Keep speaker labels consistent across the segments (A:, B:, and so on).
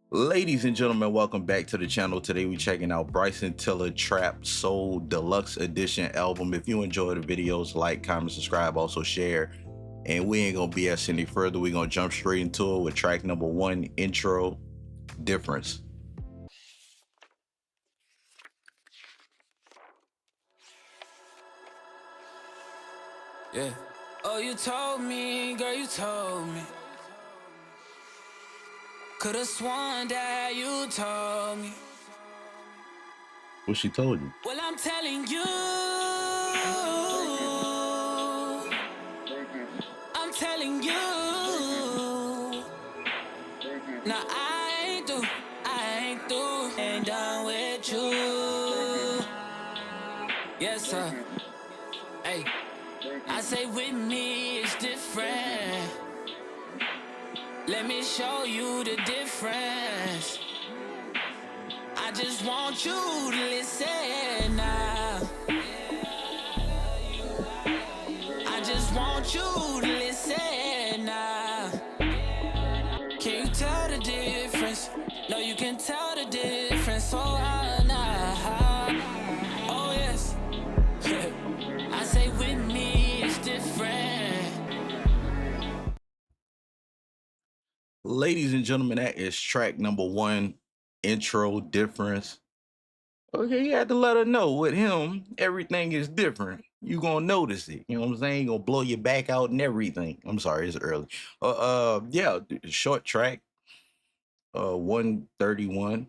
A: Ladies and gentlemen, welcome back to the channel. Today we're checking out Bryson Tiller Trapsoul Deluxe Edition album. If you enjoy the videos, like, comment, subscribe, also share. And we ain't gonna BS any further. We're gonna jump straight into it with track number 1, Intro, Difference.
B: Yeah. Oh, you told me, girl, you told me. Could've sworn that you told me.
A: What she told you?
B: Well, I'm telling you. I'm telling you. Now I ain't through, ain't done with you. Yes, sir. Hey, I say with me it's different. Let me show you the difference. I just want you to listen now. I just want you to listen now. Can you tell the difference? No, you can tell the difference. Oh, nah. Oh, yes. I say with me it's different.
A: Ladies and gentlemen, that is track number 1, Intro, Difference. Okay, you had to let her know with him, everything is different. You gonna notice it. You know what I'm saying? Gonna blow your back out and everything. I'm sorry, it's early. Yeah, short track. 131.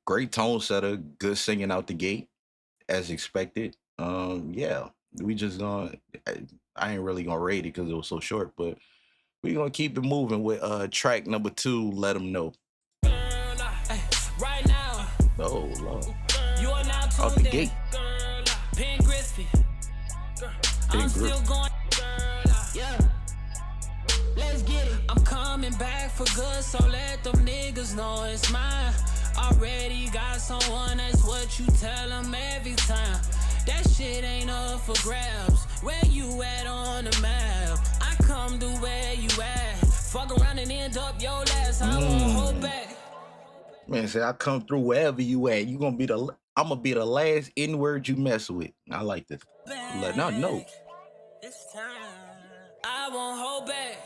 A: Great tone setter, good singing out the gate, as expected. Yeah, we just gonna. I ain't really gonna rate it because it was so short, but we gonna keep it moving with track number 2. Let them know.
B: Right now.
A: Oh Lord.
B: You are now
A: Out the gate.
B: Pen Griffey. I'm still going. Yeah. Let's get it. I'm coming back for good, so let them niggas know it's mine. Already got someone, that's what you tell them every time. That shit ain't up for grabs. Where you at on the map? I come to where you at. Fuck around and end up your last. I won't hold back.
A: Man, say I come through wherever you at. You gonna be the. I'm gonna be the last N-word you mess with. I like this. Let not know.
B: This time I won't hold back.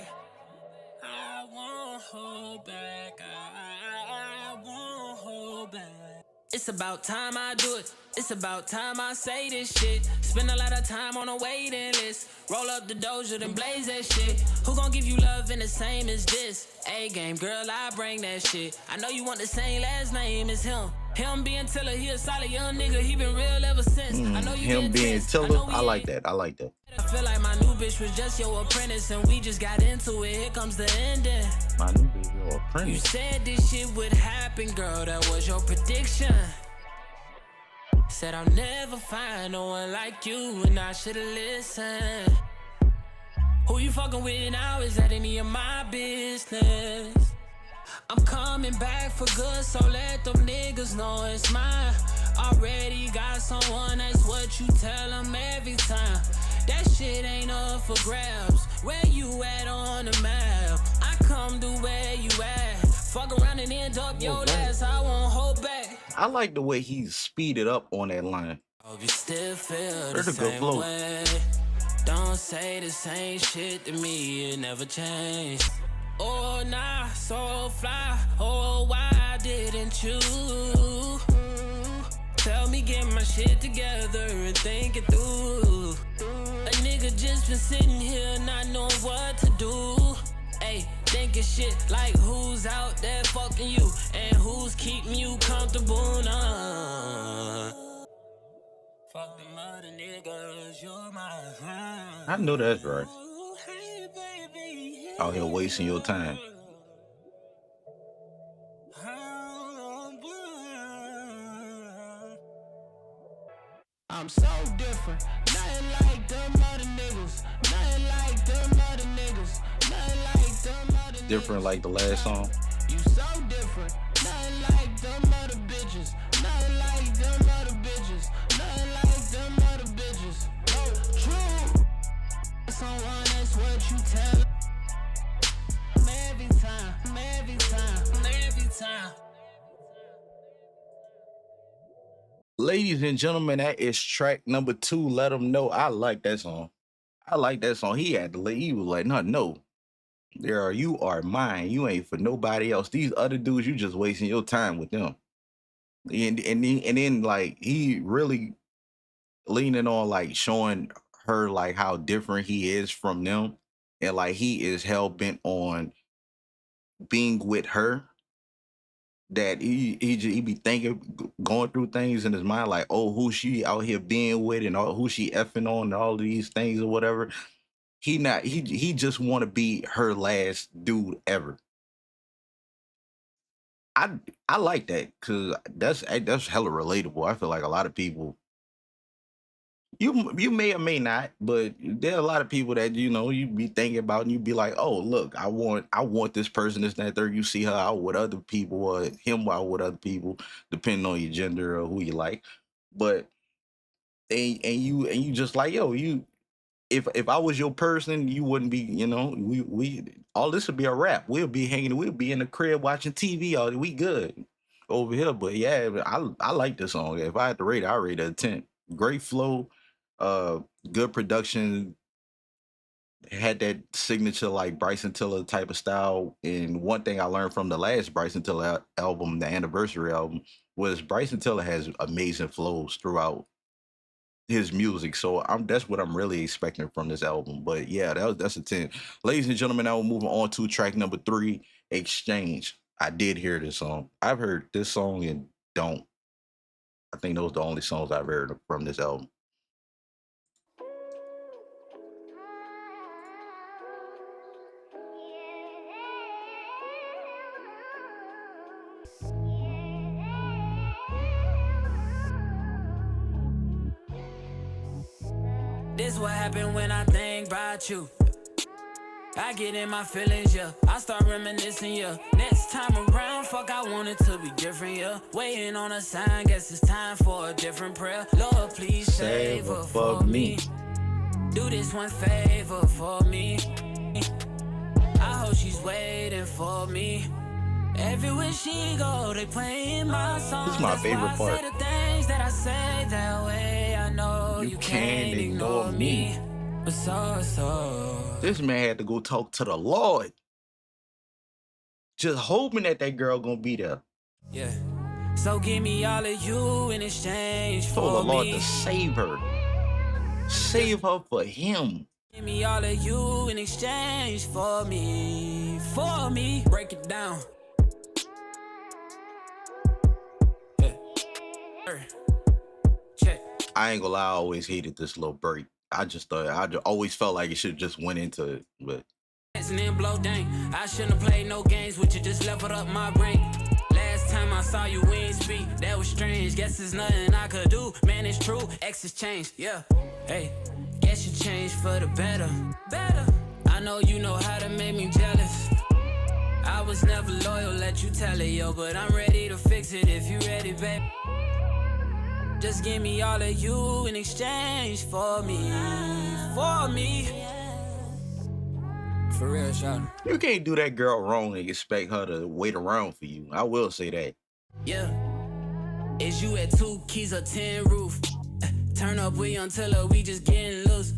B: I won't hold back. I won't hold back. It's about time I do it. It's about time I say this shit. Spend a lot of time on a waiting list. Roll up the doja, then blaze that shit. Who gon' give you love in the same as this? A-game, girl, I bring that shit. I know you want the same last name as him. Him being Tiller, he a solid young nigga. He been real ever since. I know you
A: Him being Tiller, I like that. I like that.
B: I feel like my new bitch was just your apprentice, and we just got into it. Here comes the ending.
A: My new bitch, your
B: You
A: apprentice.
B: said this shit would happen, girl. That was your prediction. Said I'll never find no one like you, and I should've listened. Who you fucking with now? Is that any of my business? I'm coming back for good, so let them niggas know it's mine. Already got someone, that's what you tell them every time. That shit ain't up for grabs. Where you at on the map? I come to where you at. Fuck around and end up your last. I won't hold back.
A: I like the way he's speeded up on that line.
B: Hope you still feel the
A: Where'd it go,
B: same
A: blow?
B: way. Don't say the same shit to me, it never changed. Oh, nah, so fly. Oh, why didn't you? Tell me, get my shit together and think it through. A nigga just been sitting here not knowing what to do. Ayy, thinking shit like who's out there fucking you and who's keeping you comfortable now. Fuck them other niggas, you're my
A: I know that's right.
B: hey, baby.
A: Out here wasting your time.
B: I'm so different, nothing like them other niggas, nothing like them other niggas, nothing like them other niggas.
A: Different like the last song.
B: You so different, nothing like them other bitches, nothing like them other bitches, nothing like them other bitches. No, true. Someone, that's what you tell them every time.
A: Ladies and gentlemen, that is track number 2. Let them know. I like that song. I like that song. He had to let, he was like, no, you are mine. You ain't for nobody else. These other dudes, you just wasting your time with them. And then like he really leaning on like showing her like how different he is from them. And like he is hell bent on being with her, that he be thinking, going through things in his mind like, oh, who she out here being with and all, who she effing on and all of these things or whatever. He just want to be her last dude ever. I I like that because that's hella relatable. I feel like a lot of people, you may or may not, but there are a lot of people that you be thinking about and you be like, oh look, I want this person, this, that, third. You see her out with other people or him out with other people, depending on your gender or who you like. But and you just like, yo, you, if I was your person, you wouldn't be, we all this would be a wrap. We'll be hanging, we'll be in the crib watching TV all we good over here. But yeah, I like this song. If I had to rate it, I rate it a 10. Great flow, uh good production, had that signature like Bryson Tiller type of style. And one thing I learned from the last Bryson Tiller album, the anniversary album, was Bryson Tiller has amazing flows throughout his music. So that's what I'm really expecting from this album. But yeah, that's a 10. Ladies and gentlemen, now we're moving on to track number 3, Exchange. I did hear this song. I've heard this song and Don't. I think those are the only songs I've heard from this album.
B: This what happened when I think about you. I get in my feelings, yeah. I start reminiscing, yeah. Next time around, fuck, I want it to be different, yeah. Waiting on a sign, guess it's time for a different prayer. Lord, please save her for me. Do this one favor for me. I hope she's waiting for me. Everywhere she go, they playing my songs.
A: This is my favorite part.
B: I say the things that I say that way. I know you can't ignore me. But so
A: this man had to go talk to the Lord, just hoping that girl gonna be there.
B: Yeah. So give me all of you in exchange for
A: the Lord
B: me.
A: to save her for him.
B: Give me all of you in exchange for me. Break it down. Yeah. Check.
A: I ain't gonna lie, I always hated this little break. I just always felt like it should have just went into it, but.
B: And then blow dang. I shouldn't have played no games with you, just leveled up my brain. Last time I saw you, we ain't speak. That was strange. Guess there's nothing I could do. Man, it's true. Exes changed. Yeah. Hey. Guess you changed for the better. I know you know how to make me jealous. I was never loyal, let you tell it, yo. But I'm ready to fix it if you ready, babe. Just give me all of you in exchange for me. For real, shout.
A: You can't do that girl wrong and expect her to wait around for you. I will say that.
B: Yeah. Is you at 2 keys or 10 roof? Turn up, we until we just getting loose.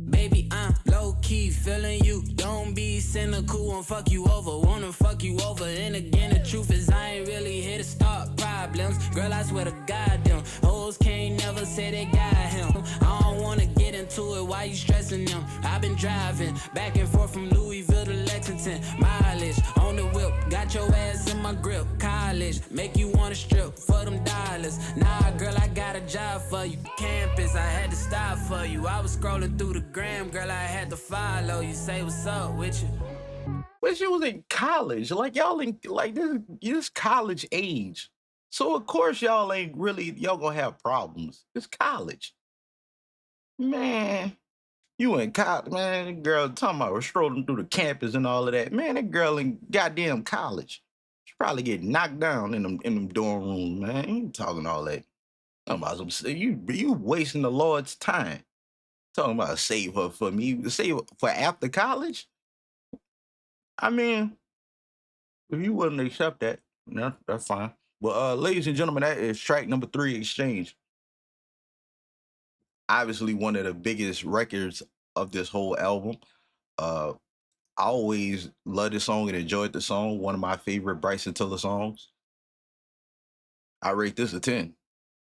B: Baby, I'm low-key feeling you. Don't be cynical, won't fuck you over. Wanna fuck you over. And again, the truth is I ain't really here to start problems. Girl, I swear to God, them hoes can't never say they got him. I don't wanna get into it, why you stressing them? I've been driving back and forth from Louisville to Lexington. Mileage on the whip, got your ass in my grip. College, make you wanna strip for them dollars. Nah, girl, I got a job for you. Campus, I had to stop for you. I was scrolling through the gram, girl, I had to follow you. Say what's up with you.
A: But she was in college. Like y'all in like this college age. So of course y'all gonna have problems. It's college. Man, you in college, man. That girl talking about strolling through the campus and all of that. Man, that girl in goddamn college. She probably get knocked down in them dorm rooms, man. You ain't talking all that. Talking about you wasting the Lord's time. Talking about save her for me. Save her for after college? I mean, if you wouldn't accept that, no, that's fine. But ladies and gentlemen, that is track number 3, Exchange. obviously one of the biggest records of this whole album. Uh, I always loved this song and enjoyed the song. One of my favorite Bryson Tiller songs. I rate this a 10.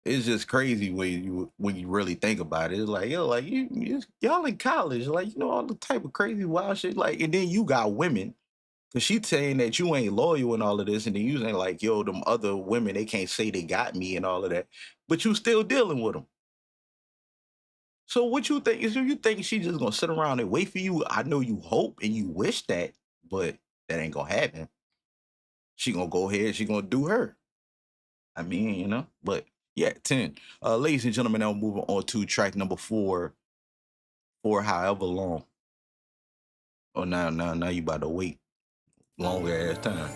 A: It's just crazy when you really think about it. It's like, yo, like y'all in college, like, you know, all the type of crazy wild shit. Like, and then you got women, cause she saying that you ain't loyal and all of this, and then you saying like, yo, them other women, they can't say they got me and all of that, but you still dealing with them. So what you think? Is you think she just gonna sit around and wait for you? I know you hope and you wish that, but that ain't gonna happen. She gonna go ahead. She gonna do her. I mean, you know, but yeah, 10. Ladies and gentlemen, now moving on to track number 4, for however long. Oh, now you about to wait longer ass time.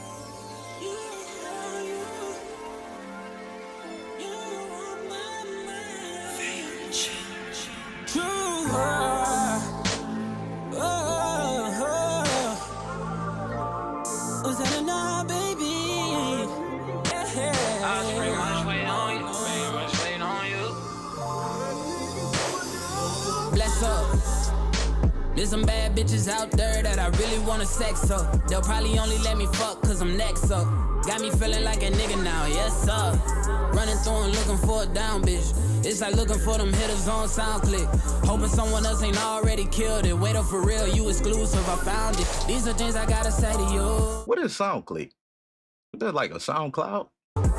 B: There's some bad bitches out there that I really wanna sex up. They'll probably only let me fuck cause I'm next up. Got me feeling like a nigga now, yes sir. Running through and looking for a down bitch. It's like looking for them hitters on SoundClick. Hoping someone else ain't already killed it. Wait up for real, you exclusive, I found it. These are things I gotta say to you.
A: What is SoundClick? Is that like a SoundCloud?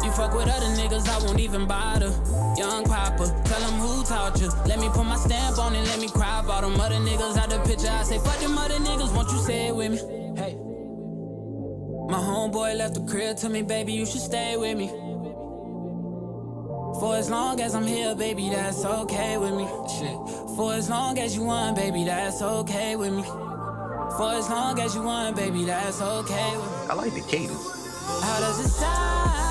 B: You fuck with other niggas, I won't even bother. Young Papa, tell them who taught you. Let me put my stamp on it, let me cry about them other niggas out the picture. I say, fuck them other niggas, won't you say it with me? Hey. My homeboy left the crib, tell me, baby, you should stay with me. For as long as I'm here, baby, that's okay with me. Shit. For as long as you want, baby, that's okay with me. For as long as you want, baby, that's okay with me.
A: I like the cadence.
B: How does it sound?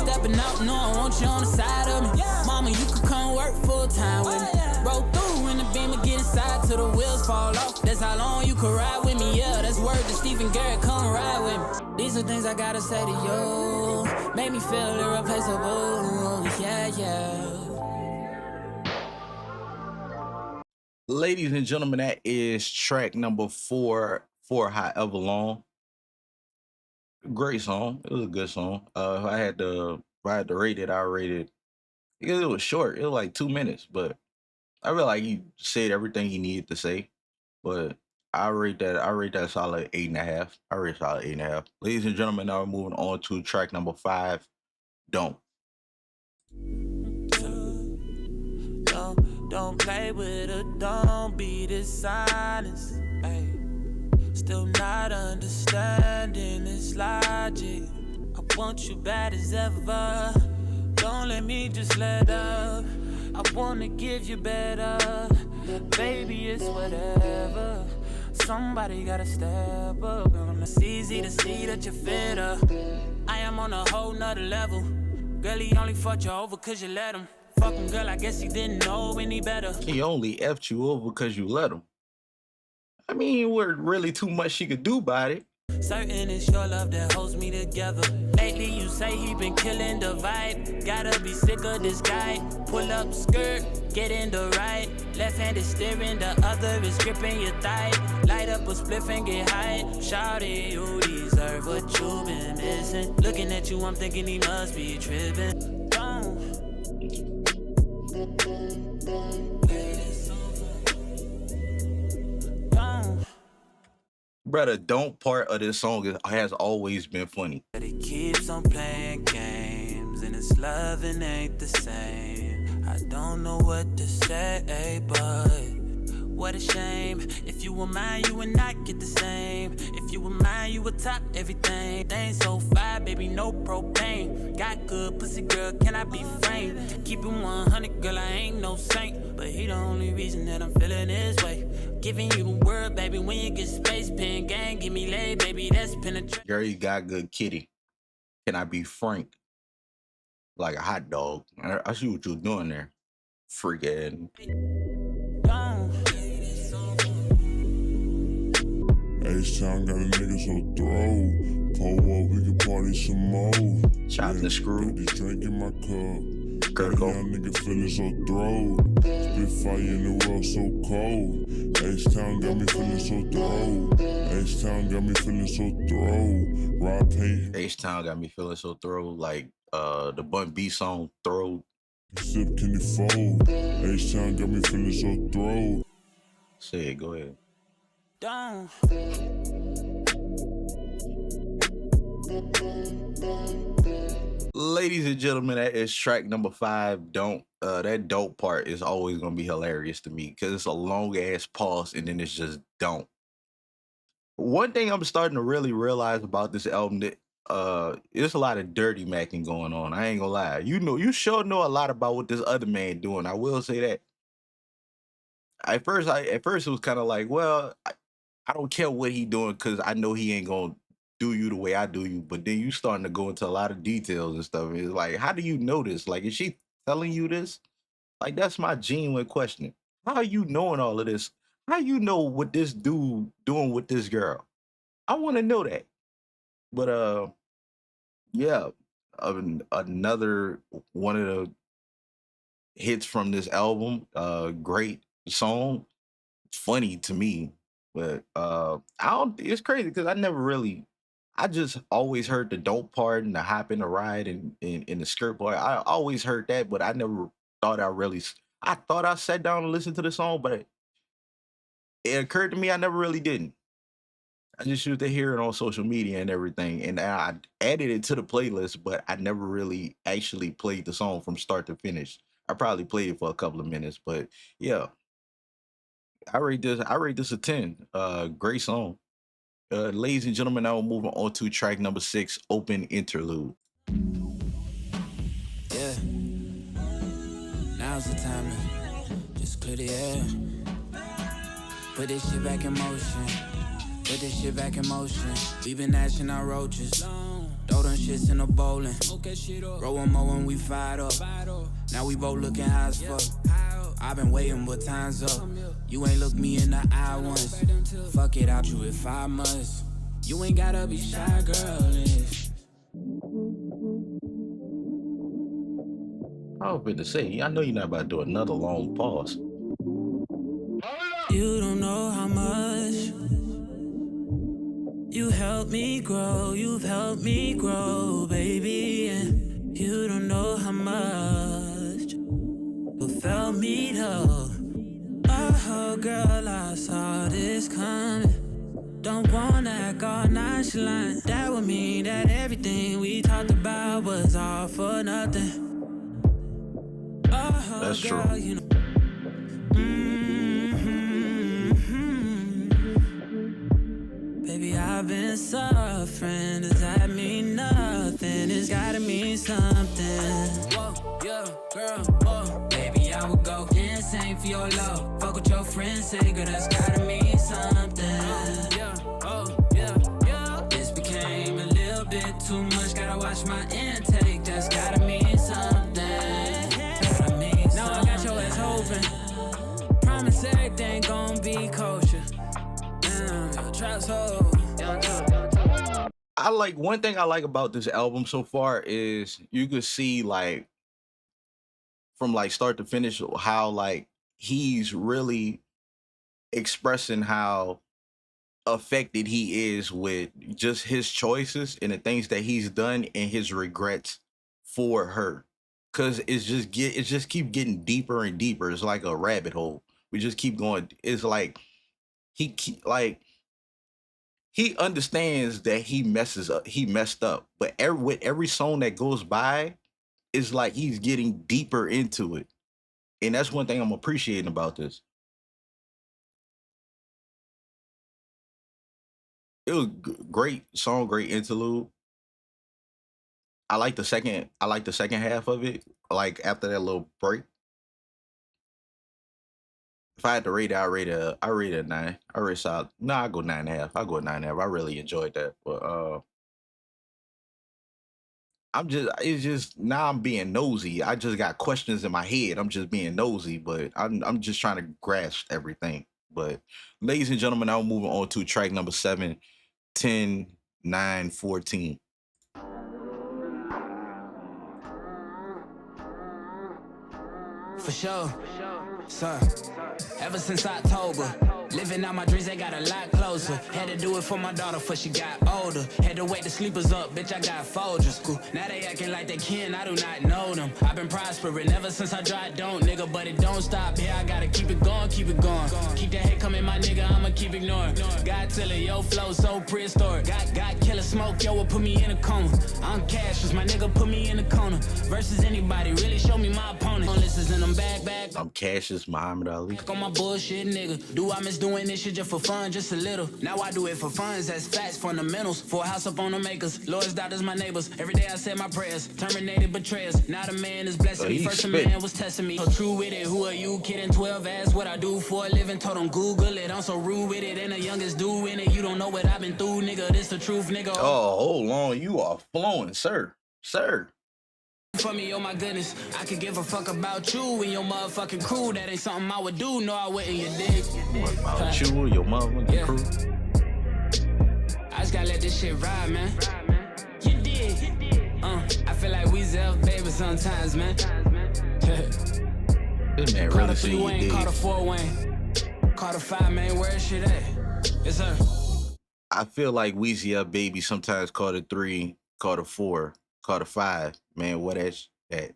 B: Stepping out, no, I want you on the side of me. Mama, you could come work full time with me. Roll through in the beam and get inside till the wheels fall off. That's how long you could ride with me, yeah. That's word to Stephen Garrett, come ride with me. These are things I gotta say to you. Make me feel irreplaceable, yeah.
A: Ladies and gentlemen, that is track number 4, for however long. Great song. It was a good song. If I had to rate it, I rated because it was short. It was like 2 minutes, but I feel like he said everything he needed to say. But I rate that solid 8.5. I rate solid 8.5. Ladies and gentlemen, now we're moving on to track number 5. Don't play with her, don't be dishonest. Ay. Still not understanding this logic. I want you bad as ever. Don't let me just let up. I wanna give you better. Baby, it's whatever. Somebody gotta step up. It's easy to see that you're fitter. I am on a whole nother level. Girl, he only fucked you over cause you let him. Fuck him, girl, I guess he didn't know any better. He only effed you over because you let him. I mean, it wasn't really too much she could do about it.
B: Certain it's your love that holds me together. Lately you say he been killing the vibe. Gotta be sick of this guy. Pull up skirt, get in the right. Left hand is steering, the other is gripping your thigh. Light up a spliff and get high. Shawty, you deserve what you've been missing. Looking at you, I'm thinking he must be tripping.
A: Brother, don't part of this song has always been funny.
B: But he keeps on playing games and his loving ain't the same. I don't know what to say, but what a shame. If you were mine, you would not get the same. If you were mine, you would top everything. They ain't so fire, baby, no propane. Got good pussy, girl, can I be framed? Keep it 100, girl, I ain't no saint. But he the only reason that I'm feeling this way. Giving you the word, baby, when you get space, pen gang, give me lay, baby, that's penetration.
A: Girl, you got good kitty. Can I be frank? Like a hot dog. I see what you're doing there. Freak ass.
C: H-Town got a nigga so throw. Pull up, we can party some more.
A: Chopped and screwed.
C: Put this drink in my cup.
A: critical.
C: Young nigga feeling so thrilled. Spit fire in the world so cold. H-Town got me feeling so thrilled. H-Town got me feeling so thrilled. Raw paint.
A: H-Town got me feeling so thrilled. Like the Bun B song Thrilled.
C: Sip can it fold. H-Town got me feeling so thrilled.
A: Say it, go ahead.
B: Down.
A: Ladies and gentlemen, that is track number 5. Don't. That dope part is always gonna be hilarious to me because it's a long ass pause and then it's just don't. One thing I'm starting to really realize about this album that there's a lot of dirty macking going on. I ain't gonna lie. You sure know a lot about what this other man doing. I will say that. At first it was kind of like, well, I don't care what he doing because I know he ain't gonna do you the way I do you. But then you starting to go into a lot of details and stuff. It's like, how do you know this? Like, is she telling you this? Like, that's my genuine question. How are you knowing all of this? How you know what this dude doing with this girl? I want to know that. But yeah, another one of the hits from this album. Great song, funny to me, but I don't. It's crazy because I just always heard the dope part and the hop in the ride and in the skirt part. I always heard that, but I never thought I really. I thought I sat down and listened to the song, but it occurred to me I never really didn't. I just used to hear it on social media and everything, and I added it to the playlist, but I never really actually played the song from start to finish. I probably played it for a couple of minutes, but yeah, I rate this a 10. Great song. Ladies and gentlemen, now we're moving on to track number 6, Open Interlude.
B: Yeah. Now's the time to just clear the air. Put this shit back in motion. Put this shit back in motion. We been gnashing our roaches. Throw them shits in the bowling. Roll one more when we fired up. Now we both looking high as fuck. I've been waiting, but time's up. You ain't look me in the eye once. Fuck it out you if I must. You ain't gotta be shy, girlish.
A: I was about to say, I know you're not about to do another long pause.
B: You don't know how much you helped me grow. You've helped me grow, baby. And you don't know how much you felt me though. Oh, girl, I saw this coming. Don't wanna act all nonchalant. That would mean that everything we talked about was all for nothing. Oh,
A: That's
B: girl,
A: true.
B: you know. Baby, I've been suffering. Does that mean nothing? It's gotta mean something. Whoa, yeah, girl, whoa. Baby, I would go insane for your love. Fuck what your friends say, girl, that's gotta mean something. Yeah, oh, yeah, yeah. This became a little bit too much. Gotta watch my intake. That's gotta mean something. Gotta mean something. Now I got your ass hoping. Promise everything gon' be kosher. Trapsoul.
A: I like one thing I like about this album so far is you could see like from like start to finish how like he's really expressing how affected he is with just his choices and the things that he's done and his regrets for her. Cause it just keep getting deeper and deeper. It's like a rabbit hole. We just keep going. It's like he understands that he messed up, but with every song that goes by, it's like he's getting deeper into it, and that's one thing I'm appreciating about this. It was great song, great interlude. I like the second half of it. Like after that little break, if I had to rate it, I rate it a 9. I rate solid. No, I go 9.5. I go 9.5. I really enjoyed that, but it's just now I'm being nosy. I just got questions in my head. I'm just being nosy, but I'm just trying to grasp everything. But ladies and gentlemen, now moving on to track number 7, 10, 9, 14.
B: For sure. So, ever since October, living out my dreams, they got a lot closer. Had to do it for my daughter before she got older. Had to wake the sleepers up, bitch, I got Folgers. Cool. Now they acting like they can, I do not know them. I've been prospering ever since I tried don't, nigga, but it don't stop here. I gotta keep it going, keep it going. Keep that hate coming, my nigga, I'ma keep ignoring. God tell it, yo, flow so prehistoric. Got killer smoke, yo, will put me in a coma. I'm Cassius, my nigga, put me in a corner. Versus anybody, really show me my opponent. This is in them back.
A: I'm Cassius, Muhammad Ali.
B: On my bullshit, nigga. Do I miss doing this shit just for fun, just a little? Now I do it for funds, that's facts, fundamentals. For a house up on the makers, lawyers, doctors, my neighbors. Every day I said my prayers, terminated betrayers. Now the man is blessing me. First a man was testing me. So true with it, who are you kidding? 12 asked what I do for a living, told him Google it. I'm so rude with it, and the youngest dude in it. You don't know what I've been through, nigga. This the truth, nigga.
A: Oh, hold on, you are flowing, sir.
B: For me, oh my goodness, I could give a fuck about you and your motherfucking crew. That ain't something I would do, no I wouldn't, you dig?
A: What about you and your motherfucking crew?
B: I just gotta let this shit ride, man. You did. I feel like we Zell baby sometimes, man.
A: This man really see you did.
B: Caught a 4 Wayne, caught a 5 man, where shit at? Yes, sir.
A: I feel like Weezy Up Baby sometimes caught a 3, caught a 4, caught a 5. Man, what that?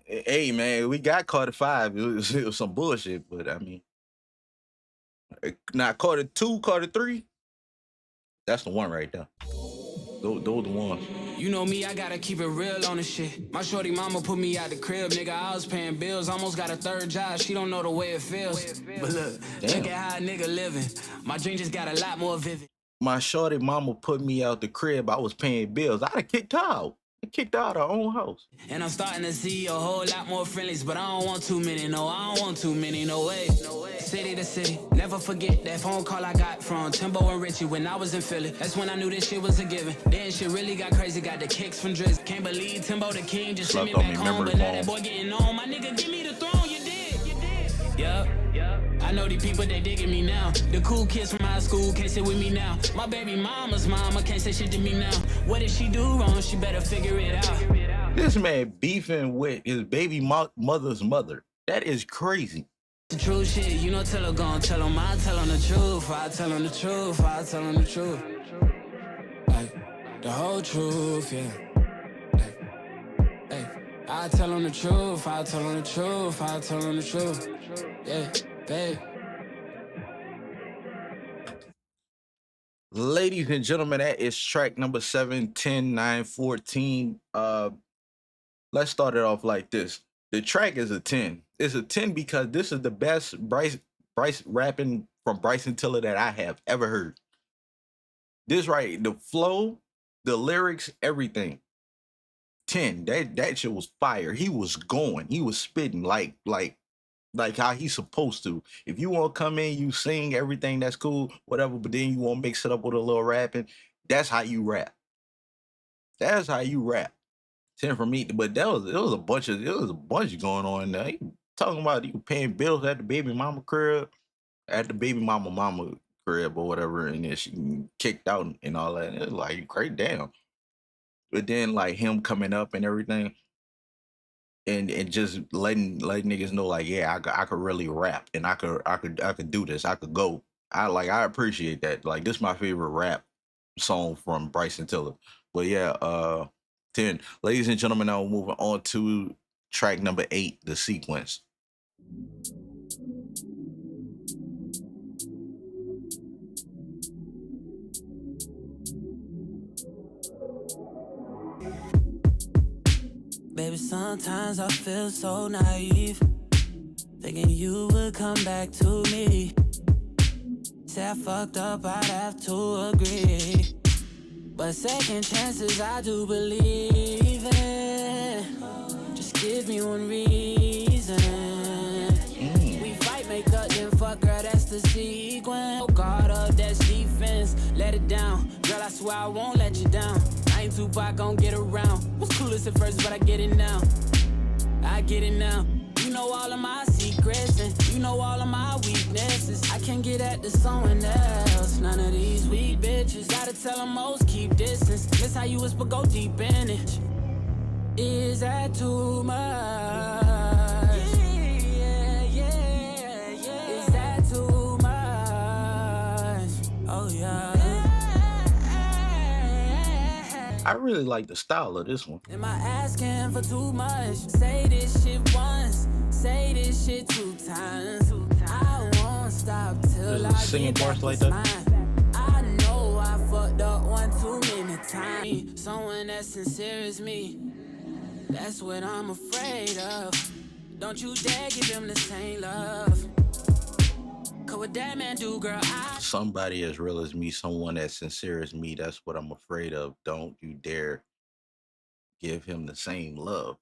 A: Hey, man, we got caught a 5. It was some bullshit, but I mean, now caught a 2, caught a 3. That's the one right there. Those the ones.
B: You know me, I gotta keep it real on this shit. My shorty mama put me out the crib, nigga. I was paying bills, almost got a 3rd job. She don't know the way it feels. But look at how a nigga living. My dream just got a lot more vivid.
A: My shorty mama put me out the crib. I was paying bills. I'd have kicked her out. I kicked her out of her own house.
B: And I'm starting to see a whole lot more friendlies, but I don't want too many, no. I don't want too many, no way. City to city, never forget that phone call I got from Timbo and Richie when I was in Philly. That's when I knew this shit was a given. Then shit really got crazy, got the kicks from Drizz. Can't believe Timbo the king just sent me back home, but now that boy getting on. My nigga, give me the throne, you did. Yup. I know these people, they digging me now. The cool kids from high school can't sit with me now. My baby mama's mama can't say shit to me now. What did she do wrong? She better figure it out.
A: This man beefing with his baby mother's mother. That is crazy.
B: The true shit, you know, tell her gon' tell him I tell him the truth. I tell him the truth, I tell him the truth. Like, the whole truth, yeah. Hey, I tell him the truth, I tell him the truth, I tell him the truth. Yeah, babe.
A: Ladies and gentlemen, that is track number 7, 10, 9, 14. Let's start it off like this. The track is a 10. It's a 10 because this is the best Bryce rapping from Bryson Tiller that I have ever heard. This right, the flow, the lyrics, everything. 10. That shit was fire. He was going. He was spitting like how he's supposed to. If you want to come in, you sing everything, that's cool, whatever, but then you want to mix it up with a little rapping, that's how you rap. That's how you rap. 10 from me, but it was a bunch going on there. He talking about you paying bills at the baby mama crib, crib or whatever, and then she kicked out and all that. It was like crazy damn. But then like him coming up and everything, and just letting niggas know like, yeah, I could really rap and I could do this. I could go. I appreciate that. Like, this is my favorite rap song from Bryson Tiller. But yeah, 10. Ladies and gentlemen, now we're moving on to track number 8, The Sequence.
B: Baby, sometimes I feel so naive, thinking you would come back to me. Say I fucked up, I'd have to agree, but second chances I do believe in. Just give me one reason. We fight, make up, then fuck, girl, that's the sequence. Guard up, that's defense, let it down. Girl, I swear I won't let you down. I ain't Tupac, gon' get around. Was clueless at first, but I get it now. I get it now. You know all of my secrets, and you know all of my weaknesses. I can't get at to someone else. None of these weak bitches. Gotta tell them most keep distance. Miss how you whisper, go deep in it. Is that too much? Is that too much? Oh yeah.
A: I really like the style of this one.
B: Am I asking for too much? Say this shit once, say this shit 2 times. I won't stop till I
A: Singing
B: get
A: parts
B: back
A: like
B: this
A: that.
B: mine. I know I fucked up one too many times. Someone as sincere as me, that's what I'm afraid of. Don't you dare give him the same love. Cause what that man do, girl,
A: Somebody as real as me, someone as sincere as me, that's what I'm afraid of. Don't you dare give him the same love.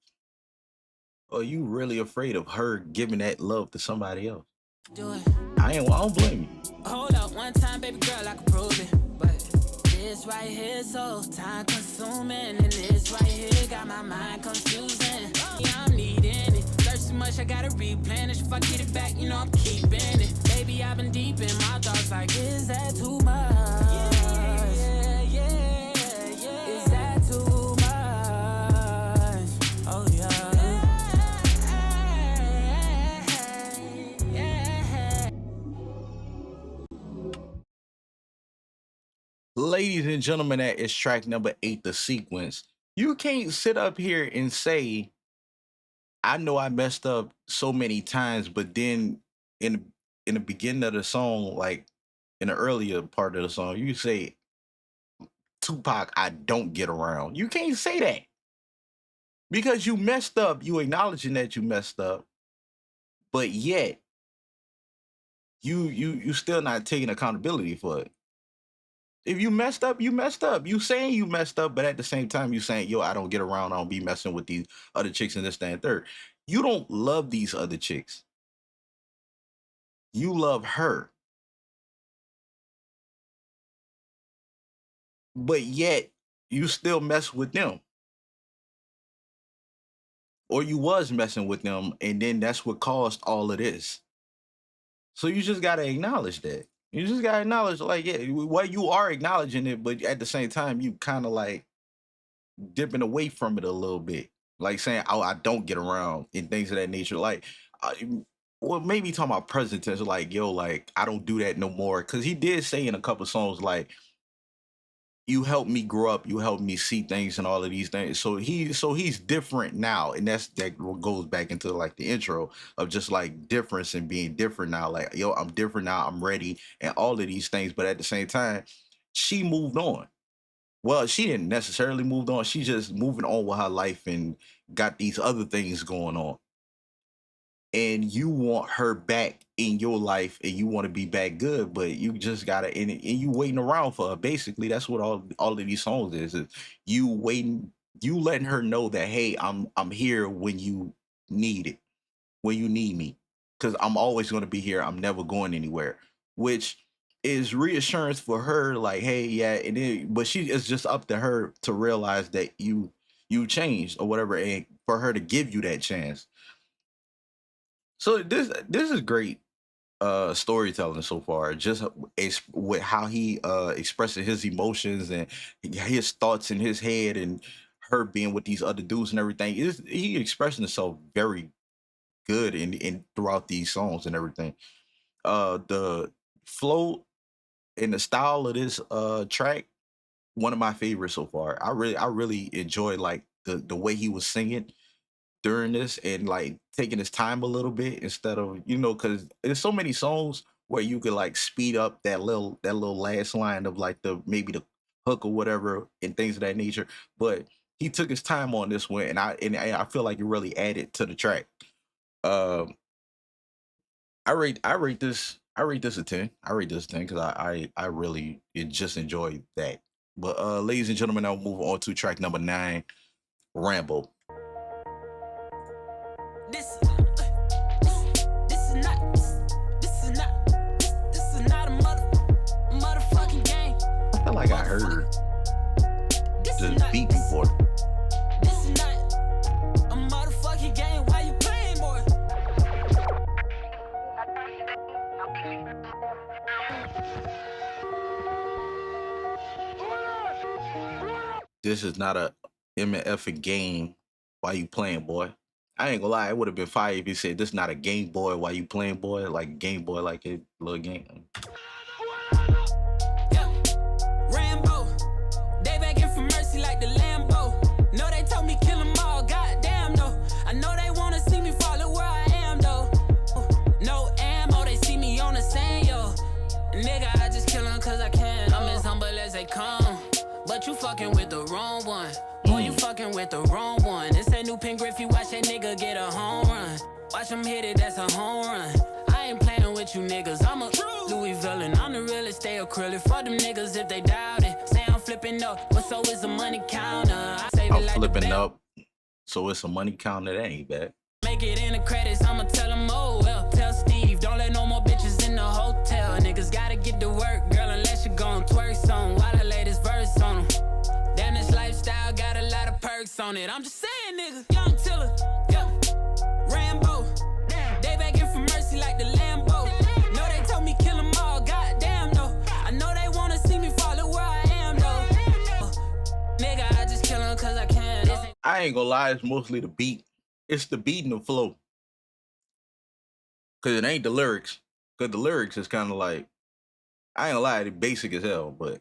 A: Are you really afraid of her giving that love to somebody else?
B: do it.
A: I don't blame you.
B: Hold up, one time, baby girl, I can prove it. But this right here so time consuming, and this right here got my mind confusing. Yeah, I'm needing it. Search too much, I gotta replenish. If I get it back, you know I'm keeping it. Baby, I've been deep in my thoughts, like, is that too much? Is that too much? Oh yeah.
A: Ladies and gentlemen, that is track number 8, The Sequence. You can't sit up here and say, I know I messed up so many times, but then in the beginning of the song, like in the earlier part of the song, you say, Tupac, I don't get around. You can't say that. Because you messed up, you acknowledging that you messed up, but yet you still not taking accountability for it. If you messed up, you messed up. You saying you messed up, but at the same time, you saying, yo, I don't get around, I don't be messing with these other chicks and this, that, and third. You don't love these other chicks. You love her. But yet you still mess with them. Or you was messing with them, and then that's what caused all of this. So you just gotta acknowledge that. You just gotta acknowledge, like, yeah, well, you are acknowledging it, but at the same time, you kind of like dipping away from it a little bit, like saying, "Oh, I don't get around," and things of that nature. Like, well, maybe talking about present tense, like, "Yo, like, I don't do that no more," because he did say in a couple songs, like, "You helped me grow up, you helped me see things and all of these things." So he's different now, and that goes back into like the intro of just like difference and being different now. Like, yo, I'm different now, I'm ready, and all of these things. But at the same time, she moved on. Well, she didn't necessarily move on. She just moving on with her life and got these other things going on. And you want her back in your life and you want to be back good, but you just gotta and you waiting around for her. Basically, that's what all of these songs is you waiting, you letting her know that, hey, I'm here when you need it, when you need me. Cause I'm always gonna be here. I'm never going anywhere. Which is reassurance for her, like, hey, yeah, and then but she it's just up to her to realize that you changed or whatever, and for her to give you that chance. So this is great storytelling so far, just with how he expresses his emotions and his thoughts in his head, and her being with these other dudes and everything. Is he expressing himself very good in throughout these songs and everything. The flow and the style of this track, one of my favorites so far. I really enjoy like the way he was singing during this, and like taking his time a little bit instead of, because there's so many songs where you could like speed up that little last line of like the maybe the hook or whatever and things of that nature. But he took his time on this one, and I feel like it really added to the track. Um, I rate this a 10. I rate this a 10 because I really just enjoyed that. But ladies and gentlemen, I'll move on to track number 9, Rambo.
B: This, this is not, this is not a motherfucking game.
A: I feel like I heard
B: This
A: the
B: is not,
A: beat before.
B: this is not a motherfucking game. Why you playing, boy?
A: This is not a MF game. Why you playing, boy? I ain't gonna lie, it would have been fire if he said this not a Game Boy. Why you playing, boy? Like Game Boy, like a little game.
B: Yeah. Rambo, they begging for mercy like the Lambo. No, they told me kill them all, goddamn no. I know they wanna see me follow where I am though. No ammo, they see me on the sand, yo. Nigga, I just kill them cause I can. I'm as humble as they come, but you fucking with the wrong one. Boy, you fucking with the wrong one. It's that new Pin Griffey, watch that nigga get a home run. Watch him hit it, that's a home run. I ain't playing with you niggas, I'm a Louis villain. I'm the realest, stay acrylic. Fuck them niggas if they doubt it. Say I'm flipping up, but so is the money counter. I save
A: I'm
B: it like
A: flipping up, so it's a money counter, that ain't bad.
B: Make it in the credits, I'ma tell them, oh well. Tell Steve, don't let no more bitches in the hotel. Niggas gotta get to work, girl, unless you gon' twerk song while I lay this verse on them. Damn, this lifestyle got a lot of perks on it. I'm just saying, nigga. Young Tiller, yeah. Rambo, they begging for mercy like the Lambo. No, they told me kill them all, goddamn no. I know they wanna see me follow where I am though. Nigga, I just kill them cause I can.
A: I ain't gonna lie, it's mostly the beat. It's the beat and the flow. Cause it ain't the lyrics. Cause the lyrics is kind of like, I ain't gonna lie, it's basic as hell, but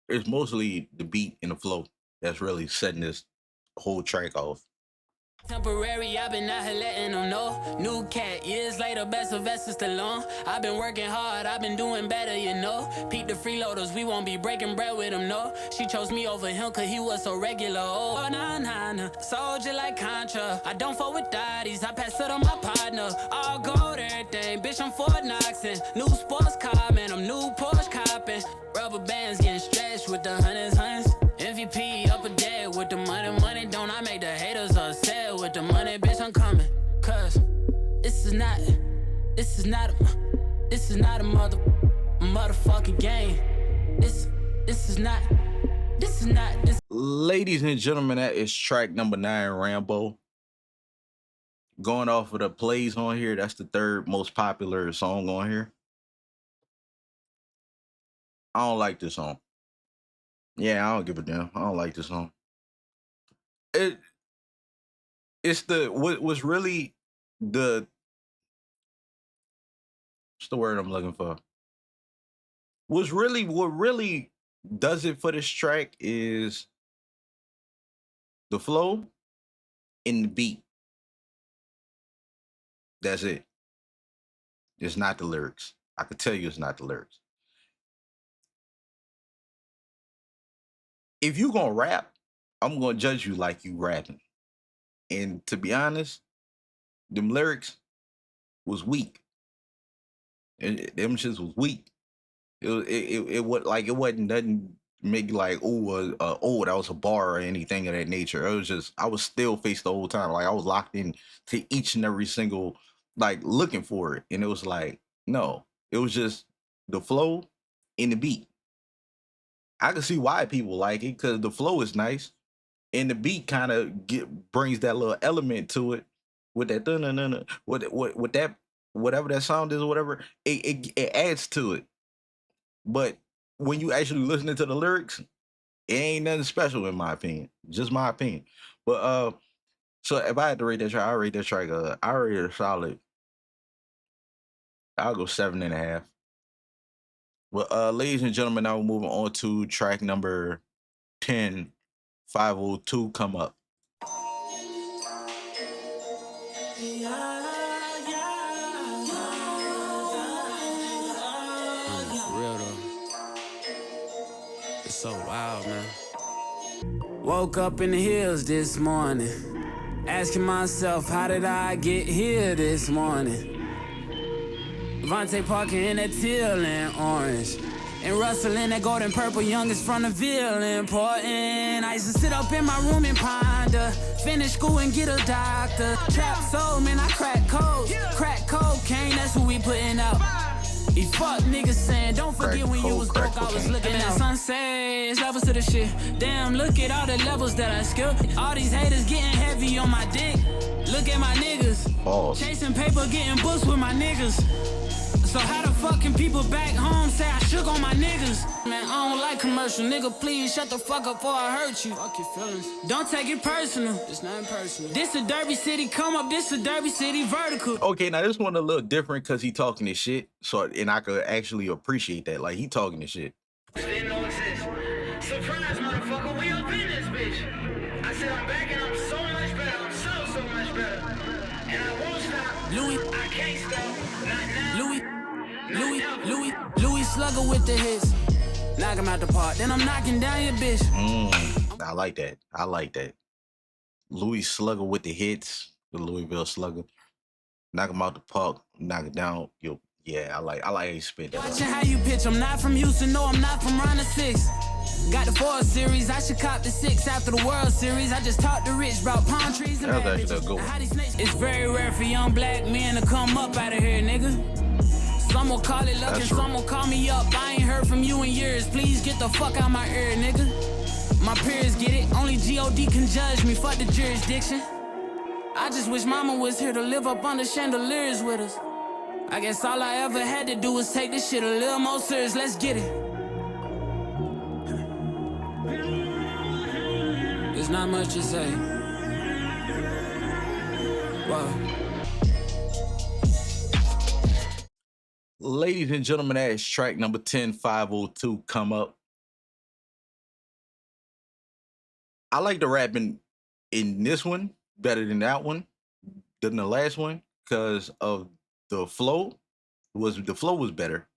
A: it's mostly the beat and the flow that's really setting this whole track off.
B: Temporary, I've been out here letting them know. New cat, years later, best of Sylvester Stallone. I've been working hard, I've been doing better, you know. Pete the freeloaders, we won't be breaking bread with them, no. She chose me over him cause he was so regular. Oh, nah, nah, nah. Soldier like Contra. I don't fuck with daddies, I pass it on my partner. All gold, everything, bitch, I'm Fort Knoxin. New sports car, man, I'm new Porsche copping. Rubber bands getting stretched with the hundreds. MVP up a dead with the money, don't I make the haters upset with the money, bitch, I'm coming. Cause this is not a motherfucking game. This is not.
A: Ladies and gentlemen, that is track number 9, Rambo. Going off of the plays on here, that's the third most popular song on here. I don't like this song. Yeah, I don't give a damn. I don't like this song. It's the what's really the what's the word I'm looking for? What really does it for this track is the flow and the beat. That's it. It's not the lyrics. I could tell you it's not the lyrics. If you gonna rap, I'm gonna judge you like you rapping. And to be honest, them lyrics was weak. Them shits was weak. It wasn't nothing make you like, oh, that was a bar or anything of that nature. It was just, I was still faced the whole time. Like I was locked in to each and every single, like looking for it. And it was like, no, it was just the flow and the beat. I can see why people like it because the flow is nice and the beat kind of brings that little element to it with that with that whatever that sound is or whatever, it adds to it. But when you actually listening to the lyrics, it ain't nothing special in my opinion. Just my opinion. But so if I had to rate that track, I rate that track I rate it a solid. I'll go 7.5. Well, ladies and gentlemen, now we're moving on to track number 10, 502, Come Up.
B: For real though, it's so wild, man. Woke up in the hills this morning, asking myself, how did I get here this morning? Vontae Parker in that teal and orange, and Russell in that golden purple, youngest from the Ville, important. I used to sit up in my room and ponder, finish school and get a doctor. Trapsoul, man, I crack codes, crack cocaine, that's what we putting out. These fuck niggas saying, don't forget when you was broke, I was looking at sunset, levels to the shit. Damn, look at all the levels that I skipped. All these haters getting heavy on my dick. Look at my niggas, chasing paper, getting books with my niggas. So how the fuck can people back home say I shook on my niggas? Man, I don't like commercial. Nigga, please shut the fuck up before I hurt you. Fuck your feelings. Don't take it personal. It's not personal. This a Derby City come up. This a Derby City vertical.
A: Okay, now this one a little different because he talking his shit. So, and I could actually appreciate that. Like, he talking his shit.
B: Didn't know exist. Surprise, motherfucker. We up in this bitch. I said I'm back and I'm so much better. I'm so much better. And I won't stop. Louis, I can't stop. Not now. Louis Slugger with the hits. Knock him out the park. Then I'm knocking down your bitch.
A: I like that. I like that. Louis Slugger with the hits. The Louisville Slugger. Knock him out the park. Knock it down. Yo, yeah, I like how you spit that.
B: Watching how you pitch. I'm not from Houston. No, I'm not from round of 6. Got the 4 series. I should cop the 6 after the World Series. I just talked to Rich about palm trees and
A: That's actually a good one.
B: It's very rare for young black men to come up out of here, nigga. Some will call it luck and some will call me up. I ain't heard from you in years. Please get the fuck out my ear, nigga. My peers get it. Only G.O.D. can judge me. Fuck the jurisdiction. I just wish mama was here to live up under chandeliers with us. I guess all I ever had to do was take this shit a little more serious. Let's get it. There's not much to say. Wow.
A: Ladies and gentlemen, that is track number 10502, Come Up. I like the rapping in this one better than that one, than the last one, because of the flow. The flow was better.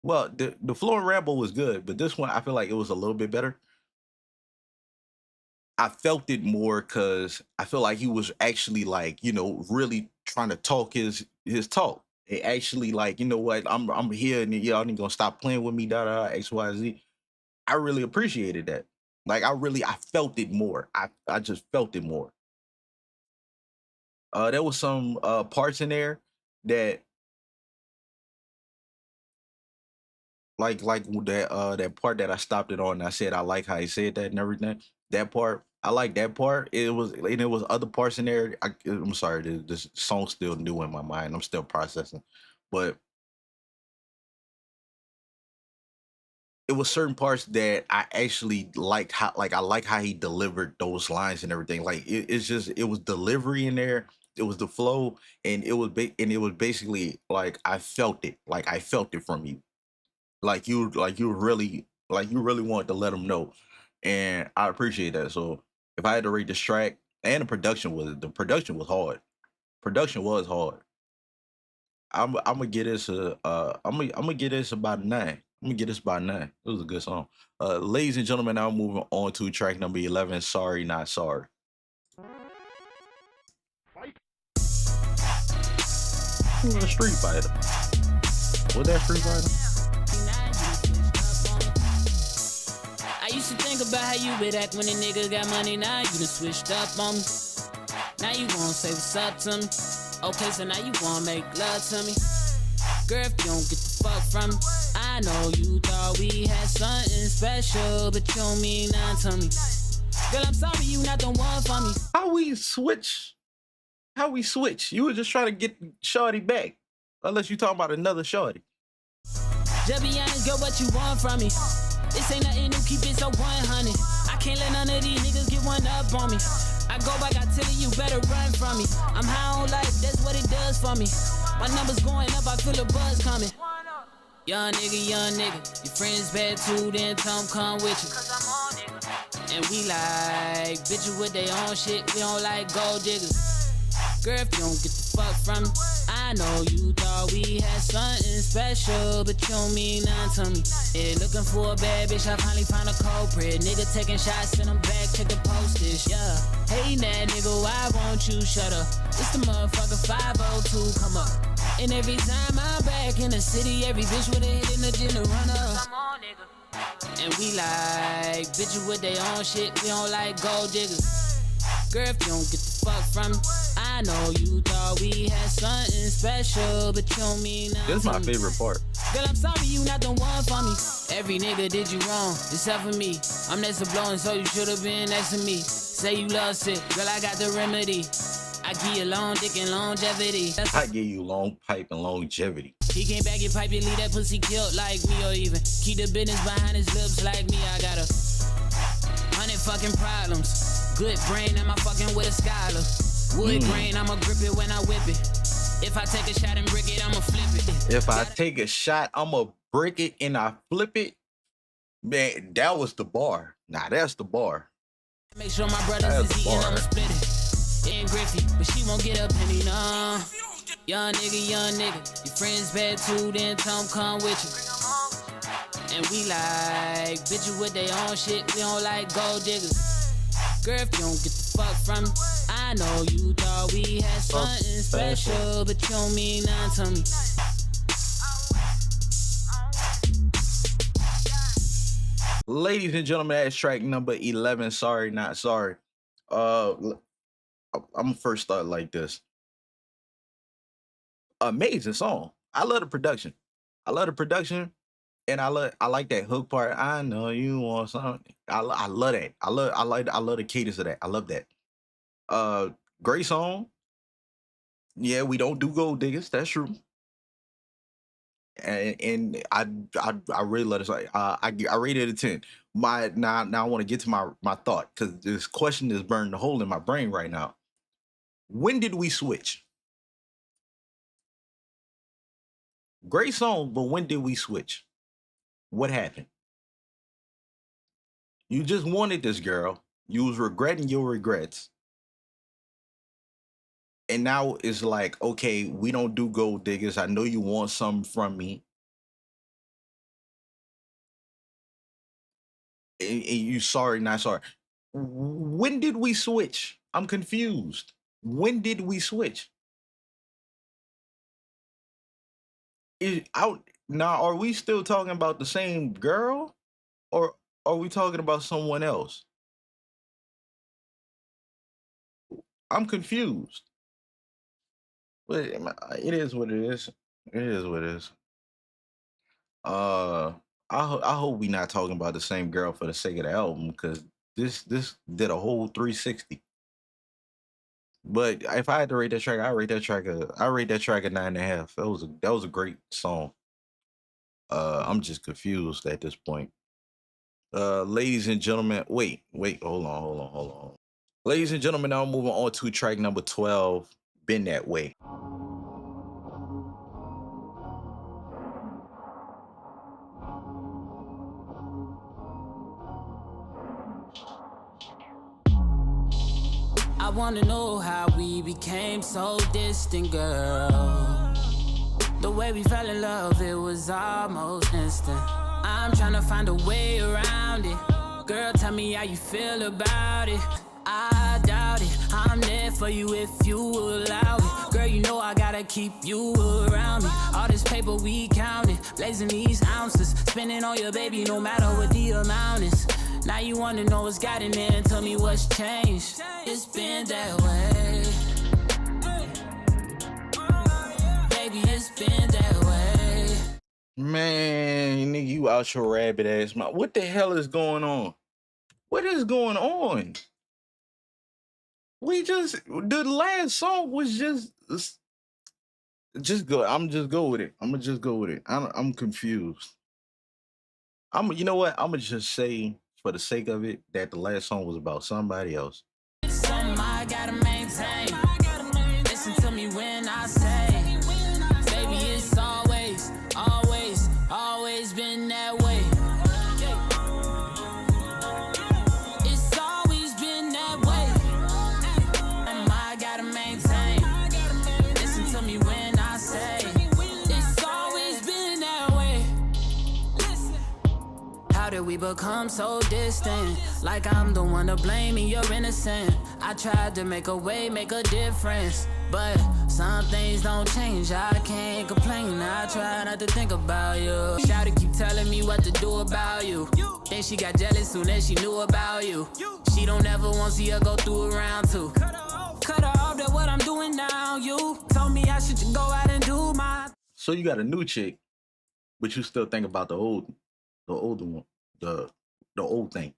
A: Well, the flow in Rambo was good, but this one I feel like it was a little bit better. I felt it more because I feel like he was actually like, really trying to talk his talk. It actually like, you know what, I'm here and y'all ain't gonna stop playing with me, XYZ. I really appreciated that. Like I felt it more. I just felt it more. There was some parts in there that like that part that I stopped it on and I said I like how he said that and everything. That part, I like that part. It was other parts in there. I'm sorry, this song's still new in my mind. I'm still processing, but it was certain parts that I actually liked. I like how he delivered those lines and everything. Like it was delivery in there. It was the flow, and it was basically like I felt it. Like I felt it from you. Like you really wanted to let him know. And I appreciate that. So if I had to rate this track, and the production was hard. Production was hard. I'm gonna get this I'm gonna get this about 9. I'm gonna get this about 9. It was a good song. Ladies and gentlemen, now moving on to track number 11, Sorry Not Sorry. Who was a Street Fighter? Was that Street Fighter?
B: I used to think about how you would act when a nigga got money. Now you done switched up on me. Now you wanna say what's up to me. Okay, so now you wanna make love to me. Girl, if you don't get the fuck from me, I know you thought we had something special, but you don't mean nothing to me. Girl, I'm sorry you not the one for me.
A: How we switch? You were just trying to get shorty back. Unless you talking about another shorty.
B: Just be honest, girl, what you want from me? This ain't nothing new, keep it so 100. I can't let none of these niggas get one up on me. I go back, I tell you, you better run from me. I'm high on life, that's what it does for me. My numbers going up, I feel a buzz coming. Young nigga, your friends bad too, then tell them come with you. Cause I'm on nigga. And we like bitches with their own shit, we don't like gold diggers. Girl, if you don't get the fuck from me, I know you thought we had something special, but you don't mean nothing to me. Yeah, looking for a bad bitch, I finally found a culprit. Nigga taking shots, send them back, check the postage, yeah. Hey, that nigga, why won't you shut up? It's the motherfucker 502, come up. And every time I'm back in the city, every bitch with a hit in the gym to run up. Come on, nigga. And we like bitches with their own shit, we don't like gold diggers. Girl, if you don't get the fuck from me, I know you thought we had something special, but you don't mean nothing.
A: This is my favorite part.
B: Girl, I'm sorry you not the one for me. Every nigga did you wrong, except for me. I'm next to blowing, so you should've been next to me. Say you love sick, girl, I got the remedy. I give you long dick and longevity.
A: I give you long pipe and longevity.
B: He can't back your pipe, you leave that pussy killed like me, or even keep the business behind his lips like me. I got 100 fucking problems. Good brain, I'm a fucking with a scholar. Wood grain, I'ma grip it when I whip it. If I take a shot and brick it, I'ma flip it.
A: If I take a shot, I'ma brick it and I flip it. Man, that was the bar. Nah, that's the bar.
B: Make sure my brothers is eating, I'ma split it. And Griffey, but she won't get a penny, nah. Young nigga. Your friends bad too, then tell them come with you. And we like bitches with their own shit, we don't like gold diggers. Girl, if you don't get the fuck from me, I know you thought we had something special, but you don't mean nothing to me.
A: Ladies and gentlemen, that's track number 11. Sorry, not sorry. I'm gonna first start like this. Amazing song. I love the production. And I like that hook part. I know you want something. I love that. I love the cadence of that. I love that. Great song. Yeah, we don't do gold diggers. That's true. And I really love it. I rated it a 10. Now I want to get to my thought, because this question is burning a hole in my brain right now. When did we switch? Great song, but when did we switch? What happened? You just wanted this girl. You was regretting your regrets. And now it's like, okay, we don't do gold diggers. I know you want something from me. And you sorry, not sorry. When did we switch? I'm confused. When did we switch? Now, are we still talking about the same girl, or are we talking about someone else? I'm confused. But it is what it is. It is what it is. I hope we not talking about the same girl for the sake of the album, because this did a whole 360. But if I had to rate that track, I rate that track a 9.5. That was a great song. I'm just confused at this point. Ladies and gentlemen, wait, hold on. Ladies and gentlemen, now moving on to track number 12, Been That Way.
B: I wanna know how we became so distant, girl. The way we fell in love, it was almost instant. I'm trying to find a way around it. Girl, tell me how you feel about it. I doubt it. I'm there for you if you allow it. Girl, you know I gotta keep you around me. All this paper we counting, blazing these ounces, spending on your baby no matter what the amount is. Now you wanna know what's got in there and tell me what's changed. It's been that way. Baby, it's been that way.
A: Man, nigga, you out your rabbit ass mouth. What the hell is going on? What is going on? The last song was just go. I'm just go with it. I'm confused. You know what? I'm gonna just say, for the sake of it, that the last song was about somebody else.
B: Something I gotta maintain. Listen to me when I say, baby, it's always been that way. It's always been that way. Something I gotta maintain. Listen to me when I say, it's always been that way. How did we become so distant? Like I'm the one to blame and you're innocent. I tried to make a way, make a difference, but some things don't change. I can't complain. I try not to think about you. Shawty keep telling me what to do about you. Then she got jealous soon as she knew about you. She don't ever want to see her go through a round two. Cut her off, that's what I'm doing now. You told me I should go out and do my.
A: So you got a new chick, but you still think about the older one, the old thing.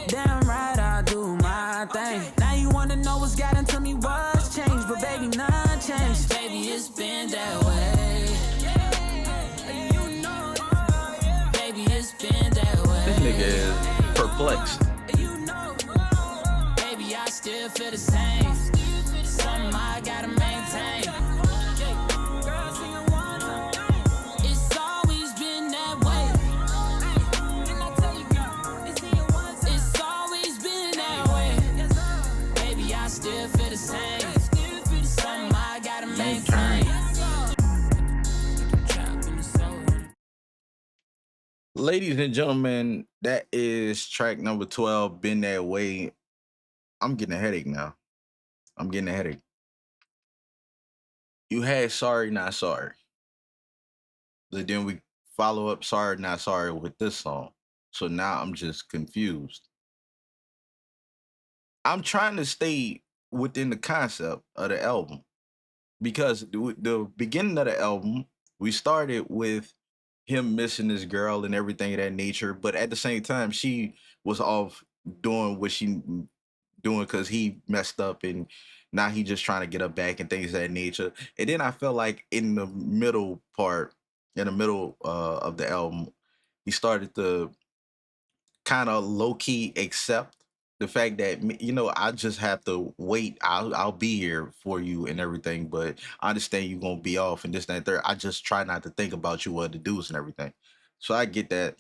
B: Damn right, I do my thing. Now you wanna know was gotten to me what's changed, but baby, none changed. Baby, it's been that way. Baby, it's been that way.
A: This nigga is perplexed.
B: Baby, I still feel the same. Something I gotta maintain. It's always been that way. It's always been that way. Baby, I still feel the same. Something I gotta maintain.
A: Ladies and gentlemen, that is track number 12, Been That Way. I'm getting a headache now. I'm getting a headache. You had Sorry Not Sorry. But then we follow up Sorry Not Sorry with this song. So now I'm just confused. I'm trying to stay within the concept of the album because the beginning of the album, we started with him missing his girl and everything of that nature, but at the same time, she was off doing what she doing because he messed up and now he just trying to get her back and things of that nature. And then I felt like in the middle part, in the middle of the album, he started to kind of low key accept the fact that I just have to wait. I'll be here for you and everything, but I understand you're gonna be off and this, that, and third. I just try not to think about you what to do and everything. So I get that.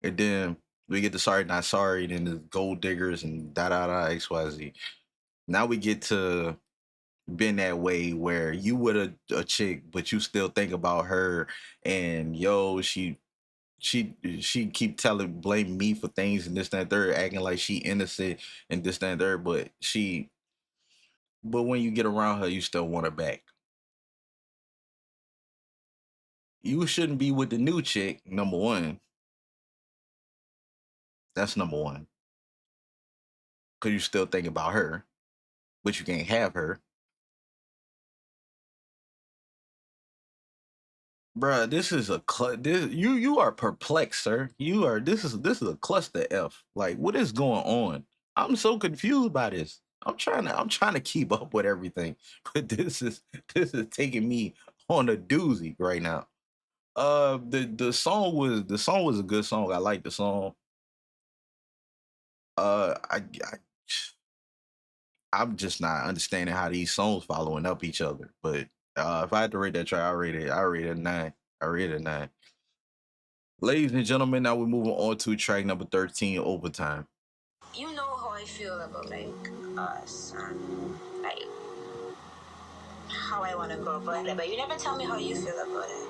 A: And then we get the Sorry Not Sorry, and then the Gold Diggers and da da da XYZ. Now we get to Been That Way where you with a chick, but you still think about her and she keep blame me for things and this, that, and third, acting like she innocent and this, that, and third, but when you get around her, you still want her back. You shouldn't be with the new chick, number one. That's number one. Cause you still think about her, but you can't have her. Bruh, this is you are perplexed, sir. This is a cluster F. Like, what is going on? I'm so confused by this. I'm trying to keep up with everything, but this is taking me on a doozy right now. The song was a good song. I like the song. I I'm just not understanding how these songs following up each other. But if I had to rate that track, I rate it a 9. I rate it a 9. Ladies and gentlemen, now we're moving on to track number 13, Overtime.
D: You know how I feel about us and like how I want to go about it, but you never tell me how you feel about it.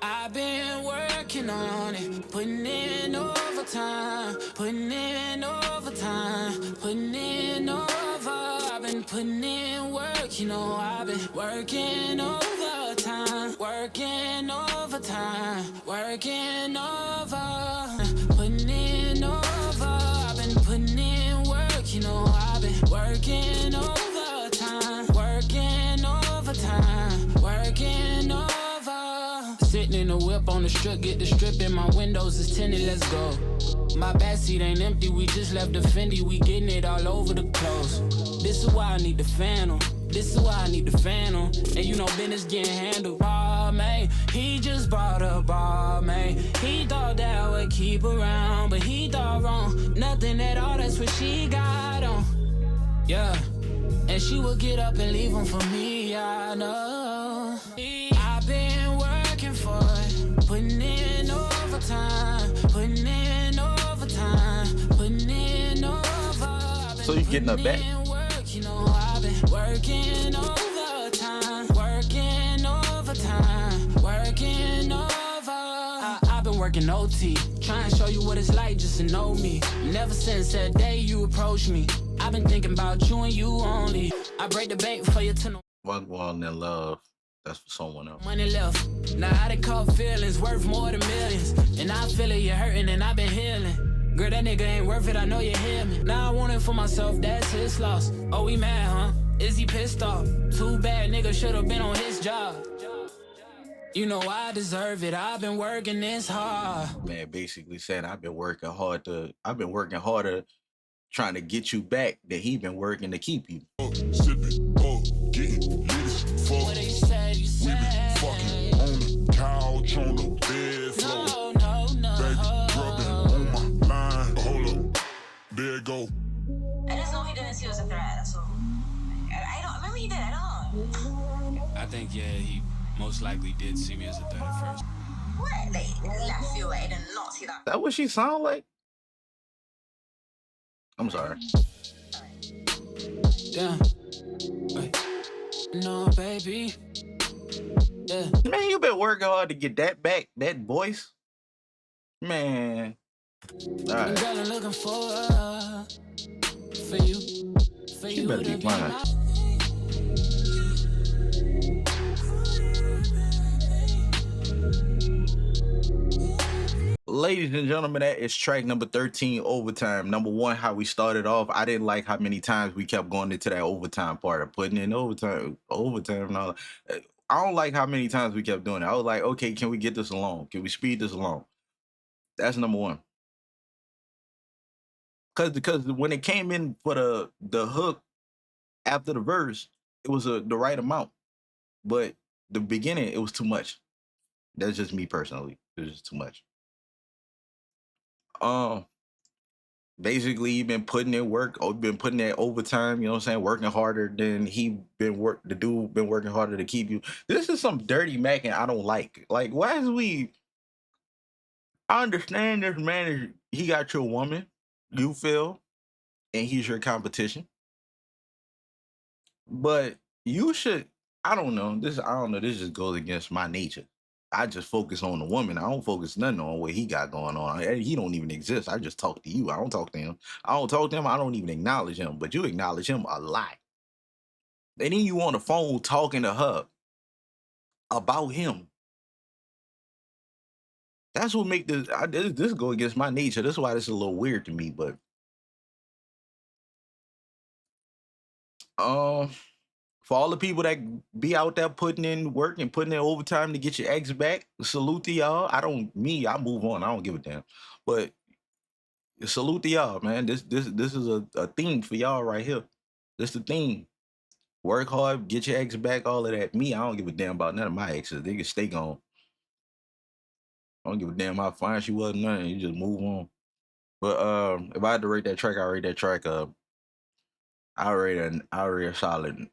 B: I've been working on it, putting in overtime, putting in overtime, putting in over. I've been putting in work, I've been working overtime, working overtime, working over, putting in over. I've been putting in work, I've been working overtime, working overtime, working over. Sitting in the whip on the strip, get the strip in my windows is tinted, let's go. My backseat ain't empty, we just left the Fendi, we getting it all over the clothes. This is why I need the phantom, this is why I need the phantom. And business getting handled. Oh man, he just bought a ball, man. He thought that would keep around, but he thought wrong. Nothing at all, that's what she got on. Yeah, and she would get up and leave him for me, I know. I've been working for it, putting in overtime, putting in overtime, putting in over.
A: So you getting her back?
B: I've been working overtime, working overtime, working over. I've been working OT, trying to show you what it's like just to know me. Never since that day you approached me, I've been thinking about you and you only. I break the bank for you to know.
A: One in love. That's for someone else.
B: Money left. Now I done caught feelings worth more than millions. And I feel it, you're hurting and I've been healing. Girl, that nigga ain't worth it, I know you hear me. Now I want it for myself, that's his loss. Oh, we mad, huh? Is he pissed off? Too bad, nigga should've been on his job. I deserve it, I've been working this hard.
A: Man, basically saying I've been working harder trying to get you back that he been working to keep you.
C: Sipping, getting lit as fuck.
B: What you say, you
C: We
B: say.
C: been fucking on the couch, on the bed floor.
B: No.
C: Baby grubbing on my line. Hold up, there it go.
D: I just know he didn't see it as a threat, that's all. I don't remember he did, I don't know.
E: I think, yeah, he most likely did see me as a threat at first.
D: What? Like, left field, I did not see that.
A: That what she sound like? I'm sorry.
B: Damn. Wait. No, baby. Yeah.
A: Man, you been working hard to get that back, that voice. Man. All right.
B: Girl, I'm looking for you.
A: She better be fine. Ladies and gentlemen, that is track number 13, Overtime. Number one, how we started off. I didn't like how many times we kept going into that overtime part of putting in overtime and all that. I don't like how many times we kept doing it. I was like, okay, can we get this along? Can we speed this along? That's number one. Because when it came in for the hook after the verse, it was the right amount. But the beginning, it was too much. That's just me personally. It was just too much. Basically, he been putting in work, been putting in overtime, you know what I'm saying, working harder than the dude been working harder to keep you. This is some dirty macking I don't like. Like, why is I understand this man he got your woman, you feel, and he's your competition. But you should, I don't know, this just goes against my nature. I just focus on the woman. I don't focus nothing on what he got going on. He don't even exist. I just talk to you. I don't talk to him. I don't even acknowledge him. But you acknowledge him a lot. And then you on the phone talking to her about him. That's what make this go against my nature. That's why this is a little weird to me. But for all the people that be out there putting in work and putting in overtime to get your ex back, salute to y'all. I move on. I don't give a damn. But salute to y'all, man. This is a theme for y'all right here. This the theme. Work hard, get your ex back, all of that. Me, I don't give a damn about none of my exes. They can stay gone. I don't give a damn how fine she was, nothing. You just move on. But if I had to rate that track, I rate that track I rate a solid.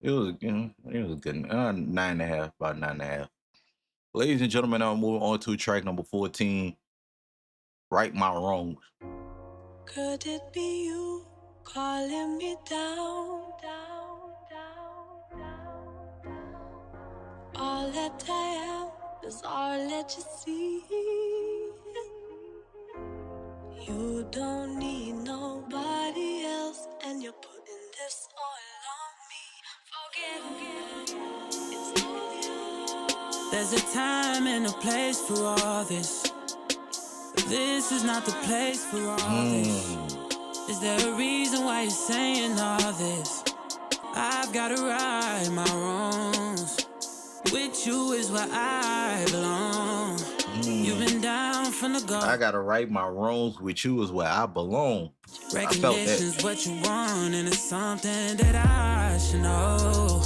A: It was a good 9.5, about 9.5. Ladies and gentlemen, I'm moving on to track number 14, Right My Wrongs.
F: Could it be you calling me down? All that I am is all that you see. You don't need nobody else, and you're putting this all on me. Forget it. It's all you.
B: There's a time and a place for all this. This is not the place for all this. Is there a reason why you're saying all this? I've gotta right my wrongs. With you is where I belong. You've been down from the go.
A: I gotta right my wrongs. With you is where I belong.
B: Recognition's what you want, and it's something that I should know.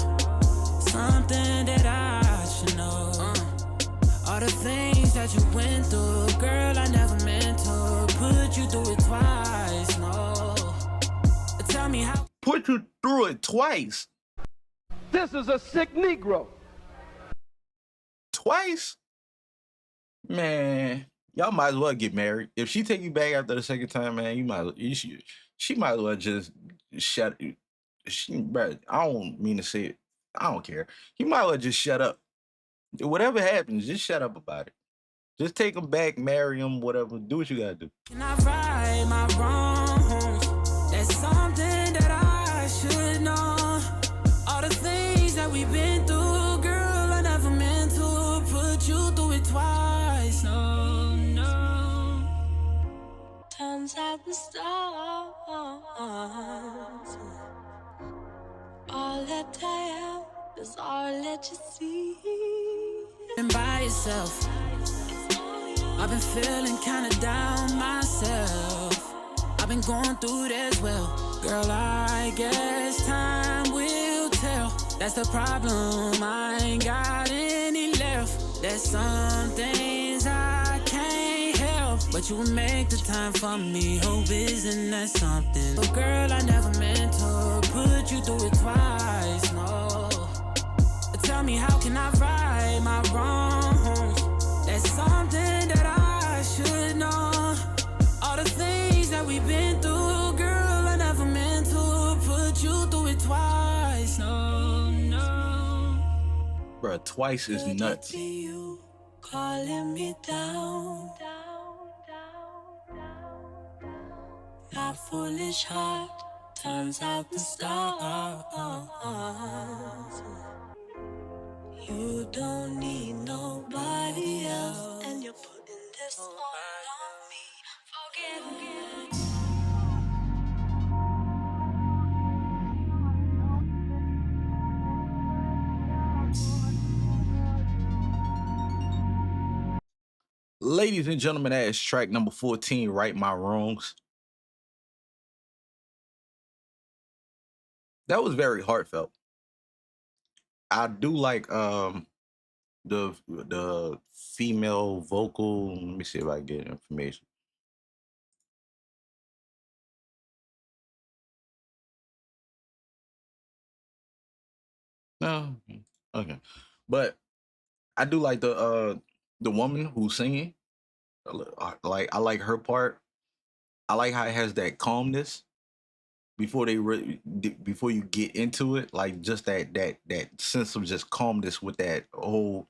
B: Something that I should know. All the things that you went through, girl, I never meant to put you through it twice, no. Tell me how.
A: Put you through it twice.
G: This is a sick Negro.
A: Twice? Man, y'all might as well get married. If she take you back after the second time, man, she might as well just shut. Bro, I don't mean to say it. I don't care. You might as well just shut up. Whatever happens, just shut up about it. Just take him back, marry him, whatever. Do what you gotta do.
B: Can I right my wrongs? That's something that I should know. All the things that we've been through, girl, I never meant to put you through it twice. No.
F: Turns out the stars. All that I am is all that you see.
B: And by yourself, I've been feeling kinda down myself. I've been going through it as well. Girl, I guess time will tell. That's the problem, I ain't got any left. There's some things I can't help, but you make the time for me. Hope isn't that something? But girl, I never meant to put you through it twice, no. Tell me, how can I right my wrongs? That's something that I should know. All the things that we've been through, girl, I never meant to put you through it twice, no, no.
A: Bruh, twice is nuts.
F: You calling me down. My foolish heart turns out the stars. You don't need nobody else, and you're putting this all on me. Forget it.
A: Ladies and gentlemen, that is track number 14, Right My Wrongs. That was very heartfelt. I do like the female vocal. Let me see if I get information. No, okay, but I do like the woman who's singing. Like I like her part. I like how it has that calmness before before you get into it. Like just that sense of just calmness with that whole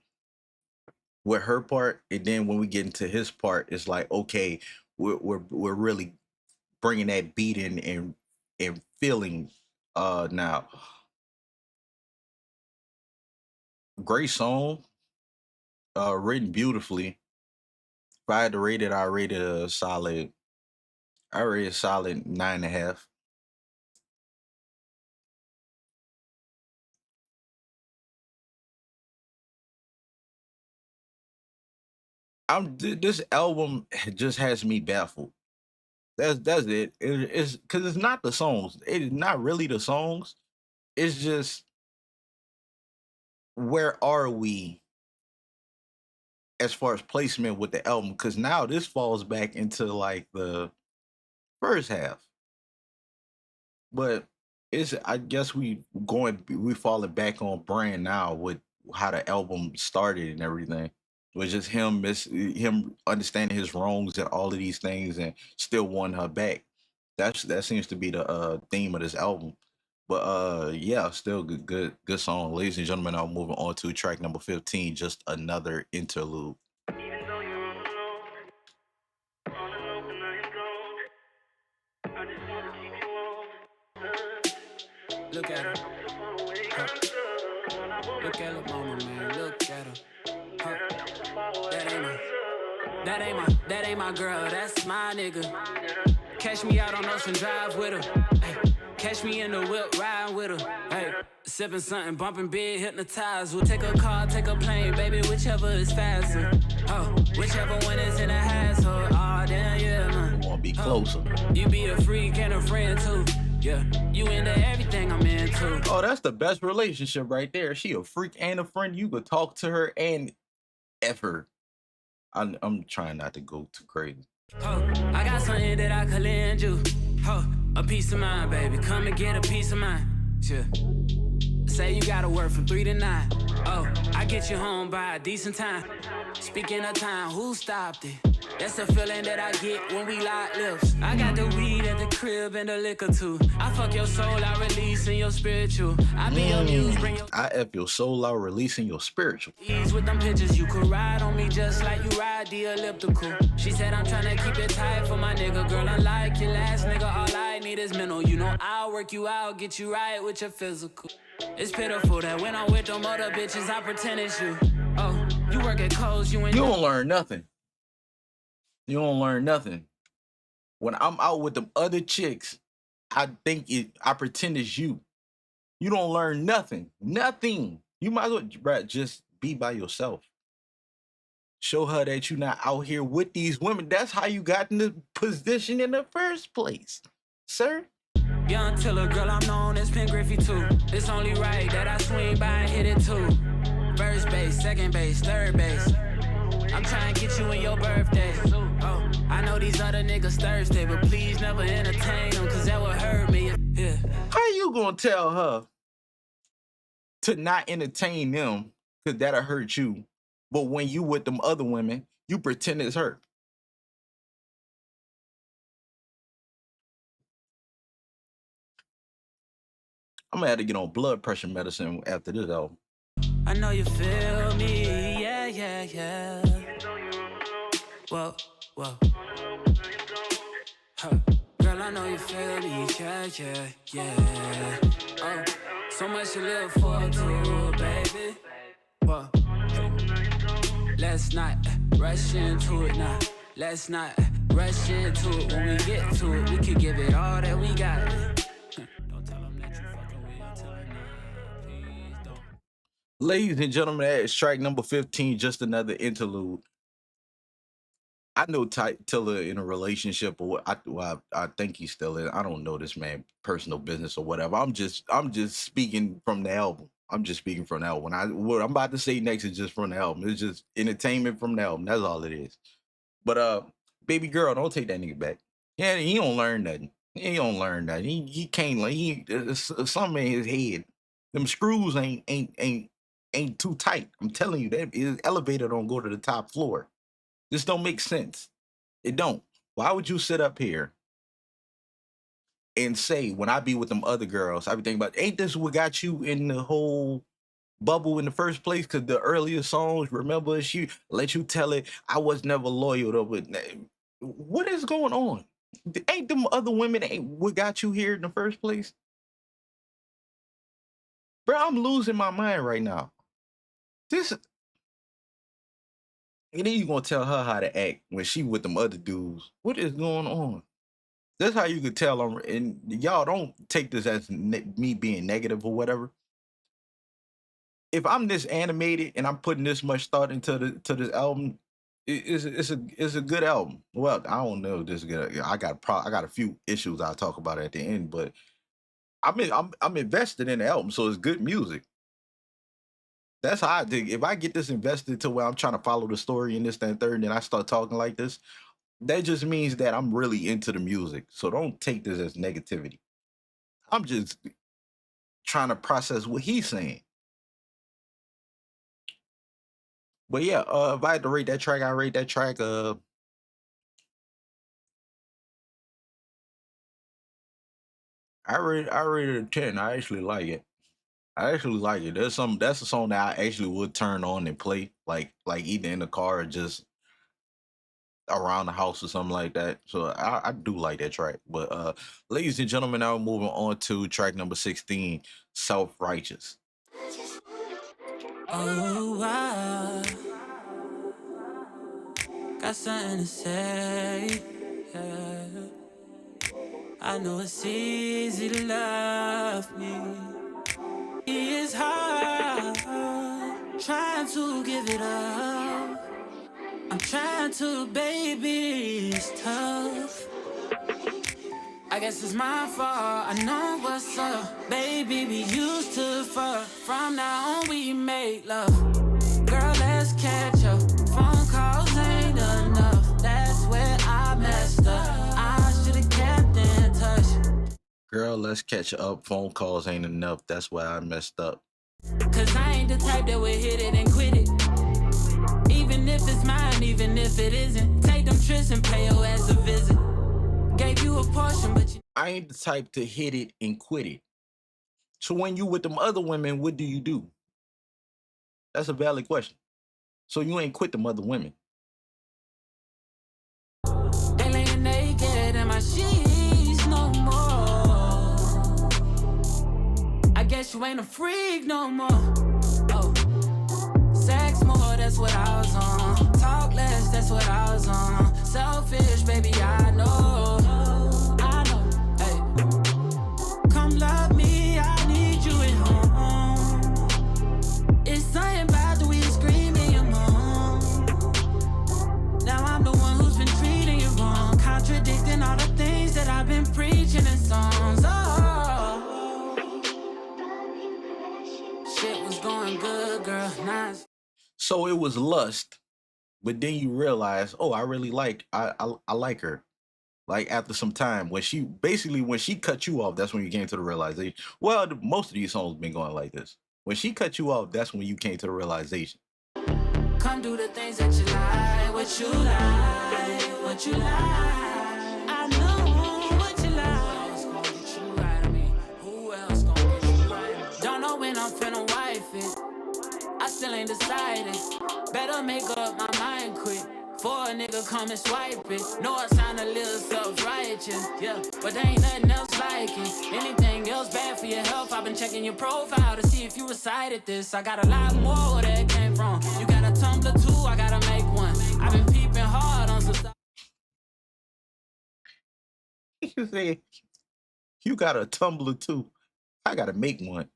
A: with her part, and then when we get into his part, it's like okay, we're really bringing that beat in and feeling now. Great song, written beautifully. If I had to rate it, I rated a solid. I rated a solid 9.5. This album just has me baffled. That's it. It's because it's not the songs. It is not really the songs. It's just where are we as far as placement with the album? Because now this falls back into like the first half, but it's I guess we falling back on brand now with how the album started and everything. It was just him understanding his wrongs and all of these things and still wanting her back. That seems to be the theme of this album. But yeah, still good song. Ladies and gentlemen, I'm moving on to track number 15, Just Another Interlude.
B: Look at her. Look at her mama, man. Look at her. That ain't my girl. That's my nigga. Catch me out on Ocean Drive with her. Hey, catch me in the whip riding with her. Hey, sipping something, bumping big, hypnotized. We'll take a car, take a plane, baby, whichever is faster. Oh, whichever one is in a hassle. Oh, damn, yeah, man.
A: I want to be closer.
B: You be a freak and a friend too. Yeah, you into everything I'm into.
A: Oh, that's the best relationship right there. She a freak and a friend. You could talk to her and F her. I'm trying not to go too crazy.
B: Oh, I got something that I could lend you. Oh, a piece of mind, baby. Come and get a piece of mind. Sure. Say you gotta work from 3 to 9. Oh, I get you home by a decent time. Speaking of time, who stopped it? That's the feeling that I get when we lock lips. I got the weed at the crib and the liquor too. I fuck your soul, I release in your spiritual. I be amused, bring your
A: I F your soul out, releasing your spiritual.
B: ease with them pictures. You could ride on me just like you ride the elliptical. She said I'm tryna keep it tight for my nigga. Girl, unlike your last nigga, all I need is mental. You know I'll work you out, get you right with your physical. It's pitiful that when I'm with them other bitches, I pretend it's you. Oh, you work at Kohl's, you ain't.
A: You don't learn nothing. You don't learn nothing. When I'm out with them other chicks, I pretend it's you. You don't learn nothing. Nothing. You might as well, bruh, just be by yourself. Show her that you're not out here with these women. That's how you got in the position in the first place, sir.
B: Young Tiller, girl, I'm known as Pen Griffey too. It's only right that I swing by and hit it too. First base, second base, third base. I'm trying to get you in your birthday. Oh, I know these other niggas thirsty, but please never entertain them, cause that would hurt me. Yeah.
A: How you gonna tell her to not entertain them, cause that'll hurt you, but when you with them other women, you pretend it's her? I'm gonna have to get on blood pressure medicine after this album.
B: I know you feel me, yeah, yeah, yeah. Whoa, whoa. Huh. Girl, I know you feel me, yeah, yeah, yeah. Oh, so much to live for, too, baby. Whoa. Let's not rush into it now. Let's not rush into it. When we get to it, we can give it all that we got. Don't tell them that you fucking with them. Tell them that, please don't.
A: Ladies and gentlemen, that is track number 15, Just Another Interlude. I know Tiller in a relationship, or I think he's still in. I don't know this man personal business or whatever. I'm just speaking from the album. I'm just speaking from the album. What I'm about to say next is just from the album. It's just entertainment from the album. That's all it is. But baby girl, don't take that nigga back. Yeah, he don't learn nothing. He don't learn nothing. He can't learn. Something in his head. Them screws ain't too tight. I'm telling you, that his elevator don't go to the top floor. This don't make sense. It don't. Why would you sit up here and say, when I be with them other girls, I be thinking about, ain't this what got you in the whole bubble in the first place? Because the earlier songs, remember, she let you tell it, I was never loyal to, but what is going on? Ain't them other women ain't what got you here in the first place? Bro, I'm losing my mind right now. And then you gonna tell her how to act when she with them other dudes. What is going on? That's how you could tell them. And y'all don't take this as me being negative or whatever. If I'm this animated and I'm putting this much thought into this album, it's a good album. Well, I don't know if this is good. I got a few issues I'll talk about at the end, but I'm invested in the album, so it's good music. That's how I dig. If I get this invested to where I'm trying to follow the story and this, that, and third, and then I start talking like this, that just means that I'm really into the music. So don't take this as negativity. I'm just trying to process what he's saying. But yeah, if I had to rate that track, I rate that track I rated a 10. I actually like it. That's a song that I actually would turn on and play, like either in the car or just around the house or something like that. So I do like that track. But ladies and gentlemen, now we're moving on to track number 16, Self-Righteous.
B: Oh, I got something to say. Yeah. I know it's easy to love me. It's hard trying to give it up. I'm trying to, baby, it's tough. I guess it's my fault. I know what's up, baby. We used to fuck. From now on, we make love. Girl, let's catch up. Phone calls ain't enough. That's where I messed up. I should've kept in touch.
A: Girl, let's catch up. Phone calls ain't enough. That's why I messed up.
B: Cause I ain't the type that would hit it and quit it. Even if it's mine, even if it isn't. Take them trips and pay your ass a visit. Gave you a portion, but
A: I ain't the type to hit it and quit it. So when you with them other women, what do? That's a valid question. So you ain't quit them other women.
B: They laying naked in my sheets no more. I guess you ain't a freak no more. Oh, sex more, that's what I was on. Talk less, that's what I was on. Selfish, baby, I know. Hey, come love me, I need you at home. It's something about the way you scream in your mom.
A: So it was lust, but then you realize, oh, I really I like her. Like after some time, when she cut you off, that's when you came to the realization. Well, most of these songs been going like this. When she cut you off, that's when you came to the realization.
B: Come do the things that you like, what you like, what you like. I know what you like. Who else gonna get you right? I mean, who else gonna get you right? Don't know when I'm finna wife it. I still ain't decided. Better make up my mind quick. For a nigga come and swipe it. Know I sound a little self-righteous, yeah, but there ain't nothing else like it. Anything else bad for your health? I've been checking your profile to see if you recited this. I got a lot more where that came from. You got a tumbler too, I gotta make one. I've been peeping hard on some stuff.
A: You say you got a tumbler too. I gotta make one.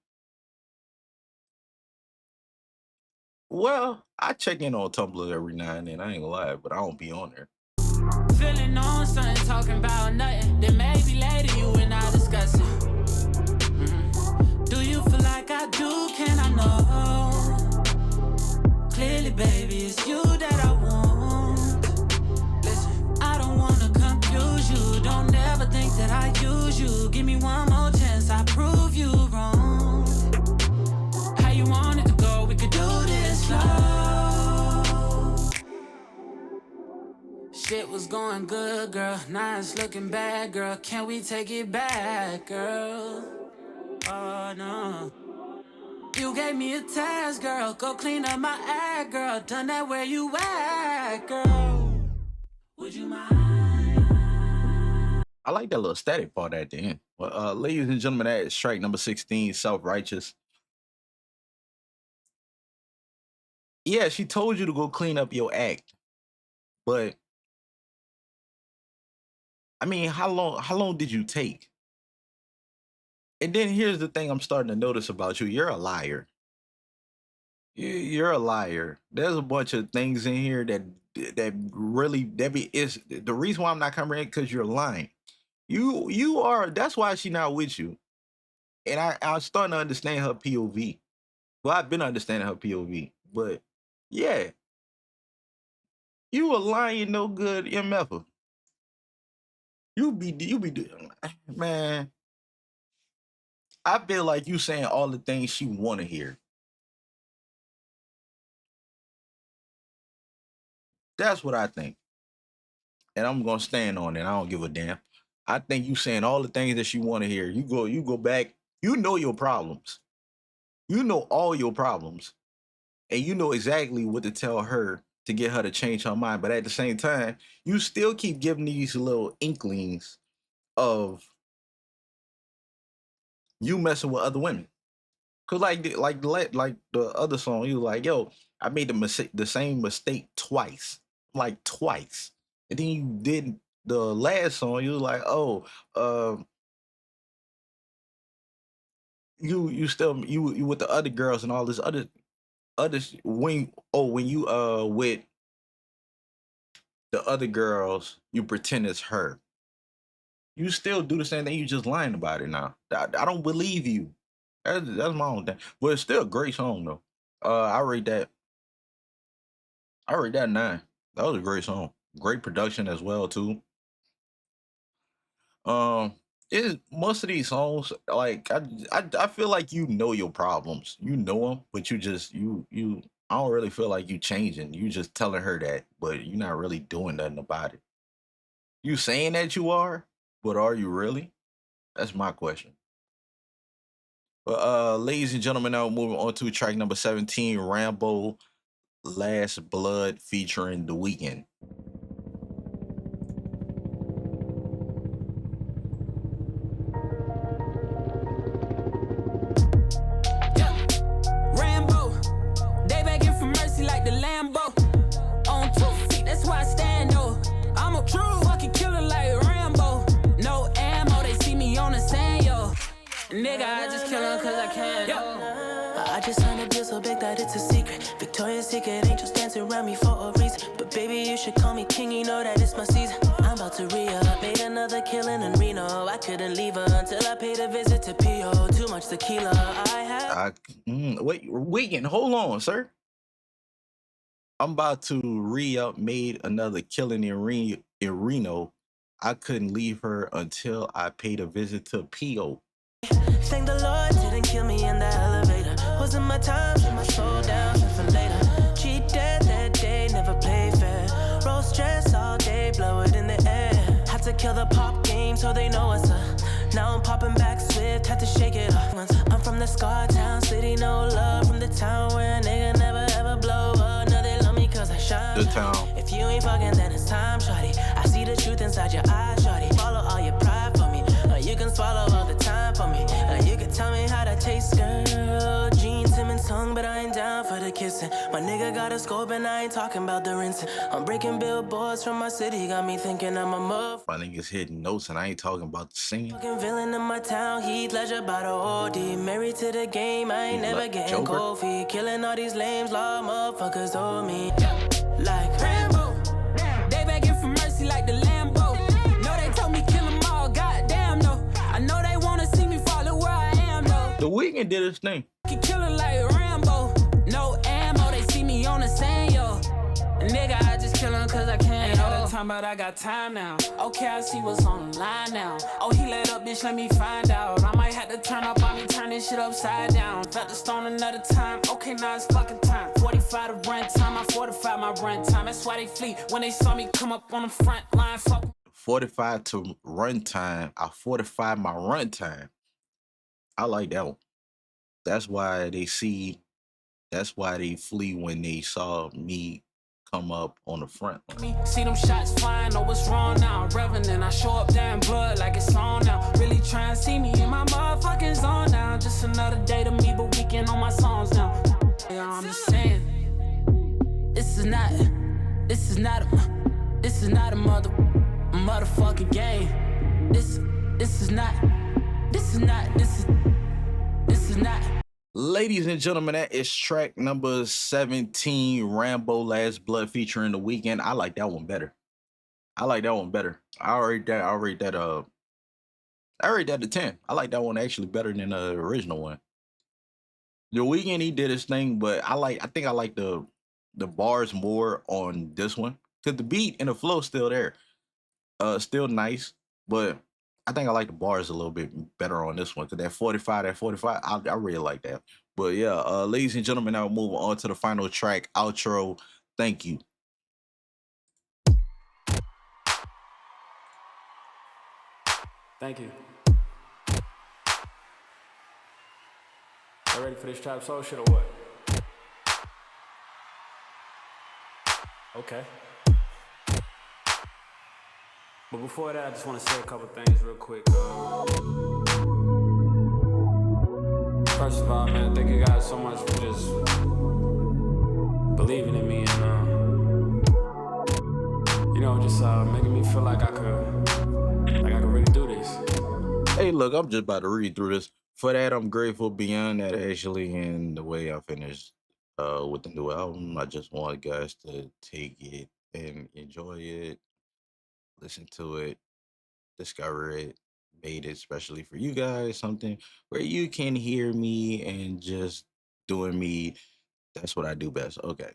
A: Well, I check in on Tumblr every now and then. I ain't gonna lie, but I don't be on there.
B: Feeling on something, talking about nothing. Then maybe later you and I discuss it. Do you feel like I do? Can I know? Clearly, baby, it's you that I want. Listen, I don't wanna confuse you. Don't ever think that I use you. Give me one more chance, I prove you wrong. How you want it to go? We could do this slow. Shit was going good, girl. Now it's looking bad, girl. Can we take it back, girl? Oh, no. You gave me a task, girl. Go clean up my act, girl. Done that where you at, girl. Would you mind?
A: I like that little static part at the end. Well, ladies and gentlemen, that is track number 16, Self-Righteous. Yeah, she told you to go clean up your act. But I mean, how long did you take? And then here's the thing I'm starting to notice about you. You're a liar. You're a liar. There's a bunch of things in here that really is the reason why I'm not coming in because you're lying. You are. That's why she's not with you. And I'm starting to understand her POV. Well, I've been understanding her POV, but yeah, you a lying no good MFer. You be doing, man. I feel like you saying all the things she want to hear. That's what I think. And I'm gonna stand on it. I don't give a damn. I think you saying all the things that she want to hear. You go back. You know your problems. You know all your problems, and you know exactly what to tell her to get her to change her mind. But at the same time, you still keep giving these little inklings of you messing with other women. Cause like the other song, you like, yo, I made the same mistake twice, like twice, and then you did the last song. You was like, oh, you still you with the other girls and all this other when you with the other girls, you pretend it's her. You still do the same thing. You just lying about it now. I don't believe you. That's my own thing. But it's still a great song though. I rate that. I rate that 9. That was a great song. Great production as well too. Um, it most of these songs like I feel like you know your problems. You know them, but you just you. I don't really feel like you changing. You just telling her that, but you're not really doing nothing about it. You saying that you are, but are you really? That's my question. But ladies and gentlemen, now moving on to track number 17, Rambo, Last Blood featuring The Weeknd.
B: Rambo, they begging for mercy like the Lambo. On 2 feet, that's why I stand though. I'm a true fucking killer like Rambo. No ammo, they see me on the sand, yo. Nigga, I just kill him cause I can, yo.
F: I just signed a deal so big that it's a secret. Victoria's Secret angels dancing around me for a reason. But baby, you should call me king, you know that it's my season. I'm about to re-up, made another killing in Reno. I couldn't leave her until I paid a visit to P.O. Too much tequila, I have...
A: Wait, Weeknd, hold on, sir. I'm about to re-up, made another killing in Reno. I couldn't leave her until I paid a visit to P.O.
F: Thank the Lord didn't kill me in the elevator. Wasn't my time, shut my soul down, for later. Cheat dead that day, never play fair. Roll stress all day, blow it in the air. Had to kill the pop game so they know it's a. Now I'm popping back swift, had to shake it off. I'm from the Scar Town city, no love from the town where a nigga never ever blow up. Now they love me cause I shine.
A: The town.
F: If you ain't fucking, then it's time, shorty. I see the truth inside your eyes, shorty. Follow all your pride for me. You can swallow all the time for me. You can tell me how to taste, girl. Gene Simmons tongue, but I ain't down for the kissing. My nigga got a scope and I ain't talking about the rinsing. I'm breaking billboards from my city, got me thinking I'm a muff.
A: My niggas hitting notes and I ain't talking about the singing.
F: Fucking villain in my town, Heath Ledger by the OD. Married to the game, I ain't never getting cold feet. Killing all these lames, law motherfuckers owe me. Like
B: Rambo, they begging for mercy like the Lambo. No, they told me kill them all, goddamn no. I know they wanna see me follow where I am though.
A: The Weeknd did his thing.
B: Keep killing like Rambo, no ammo. They see me on the sand, yo. Nigga, I just kill him cause I can. Ain't all the time, but I got time now. Okay, I see what's on the line now. Oh, he let up, bitch, let me find out. I might have to turn up on me, turn this shit upside down. Felt the stone another time. Okay, now it's fucking time. 45 to run time, I fortify my run time. That's why they flee when they saw me come up on the front line. Fuck.
A: 45 to run time. I fortify my run time. I like that one. That's why they flee when they saw me come up on the front line.
B: See them shots flying, know what's wrong now. Revenant, I show up down blood like it's on now. Really try and see me in my motherfucking zone now. Just another day to me, but weekend on my songs now. Yeah, I'm just saying, this is not a motherfucking game. This is not.
A: Ladies and gentlemen, that is track number 17, Rambo Last Blood featuring The Weeknd. I like that one better. I rate that a 10. I like that one actually better than the original one. The Weeknd, he did his thing, but I think I like the bars more on this one. Cause the beat and the flow still there. Still nice, but I think I like the bars a little bit better on this one. Cause that 45, I really like that. But yeah, ladies and gentlemen, now we'll move on to the final track, outro. Thank you.
E: Thank you. Y'all ready for this Trapsoul shit or what? Okay. But before that, I just want to say a couple things real quick. First of all, man, thank you guys so much for just believing in me and, just making me feel like I could really do this.
A: Hey, look, I'm just about to read through this. For that, I'm grateful beyond that, actually, and the way I finished with the new album. I just want guys to take it and enjoy it, listen to it, discover it, made it especially for you guys, something where you can hear me and just doing me. That's what I do best. Okay.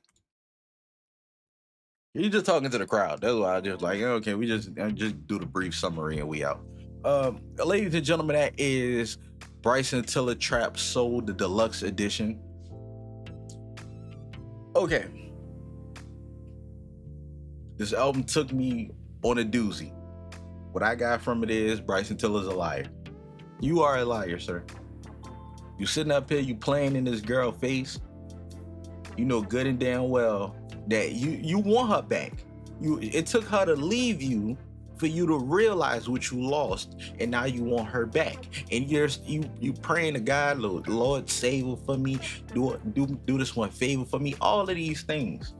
A: You're just talking to the crowd. That's why I just like, okay, I just do the brief summary and we out. Ladies and gentlemen, that is Bryson Tiller Trapsoul, the deluxe edition. Okay. This album took me on a doozy. What I got from it is Bryson Tiller's a liar. You are a liar, sir. You sitting up here, you playing in this girl's face. You know good and damn well that you want her back. It took her to leave you for you to realize what you lost, and now you want her back. And you praying to God, Lord, save her for me. Do this one favor for me. All of these things,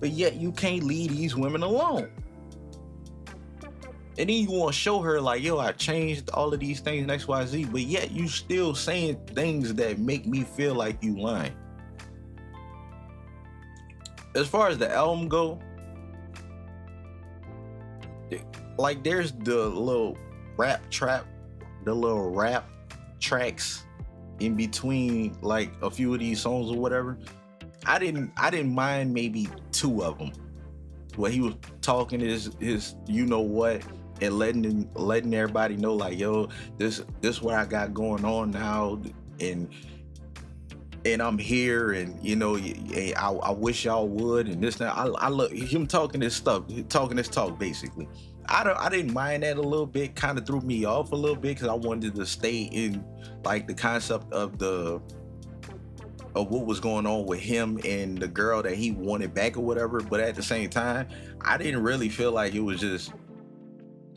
A: but yet you can't leave these women alone. And then you want to show her like, yo, I changed all of these things, XYZ, but yet you still saying things that make me feel like you lying. As far as the album go, like there's the little rap tracks in between like a few of these songs or whatever. I didn't mind maybe 2 of them, where he was talking his you know what, and letting everybody know like, yo, this what I got going on now, and I'm here, and you know, I wish y'all would, and this, that. I love him talking this stuff, talking this talk basically. I didn't mind that a little bit. Kind of threw me off a little bit because I wanted to stay in like the concept of what was going on with him and the girl that he wanted back or whatever. But at the same time, I didn't really feel like it was just.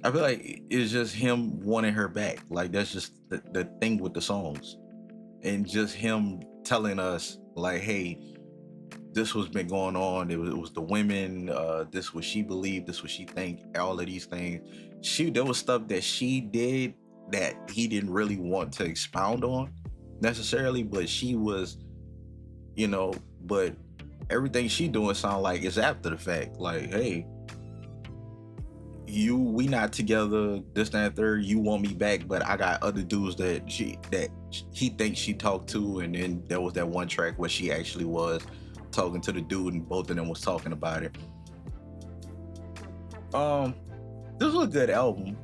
A: I feel like it's just him wanting her back. Like that's just the thing with the songs, and just him telling us like, hey, this was been going on. It was the women. This what she believed. This what she think. All of these things. There was stuff that she did that he didn't really want to expound on necessarily, but she was, you know. But everything she doing sound like it's after the fact. Like, hey, we not together. This, that, and third. You want me back, but I got other dudes that he thinks she talked to, and then there was that one track where she actually was talking to the dude, and both of them was talking about it. This was a good album.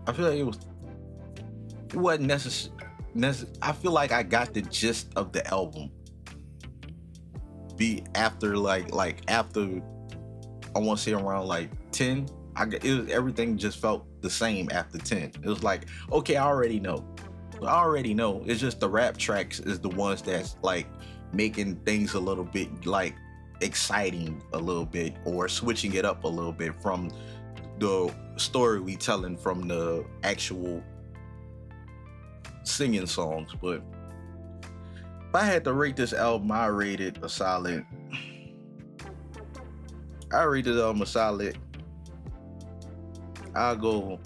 A: I feel like it wasn't necessary. I feel like I got the gist of the album. After after I want to say around like 10, everything just felt the same after 10. It was like, okay, I already know. It's just the rap tracks is the ones that's like making things a little bit like exciting a little bit, or switching it up a little bit from the story we telling from the actual singing songs. But if I had to rate this album, I rate this album a solid. I'll go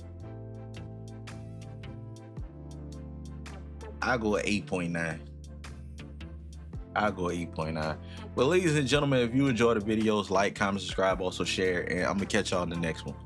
A: 8.9. I'll go 8.9. But ladies and gentlemen, if you enjoy the videos, like, comment, subscribe, also share, and I'm gonna catch y'all in the next one.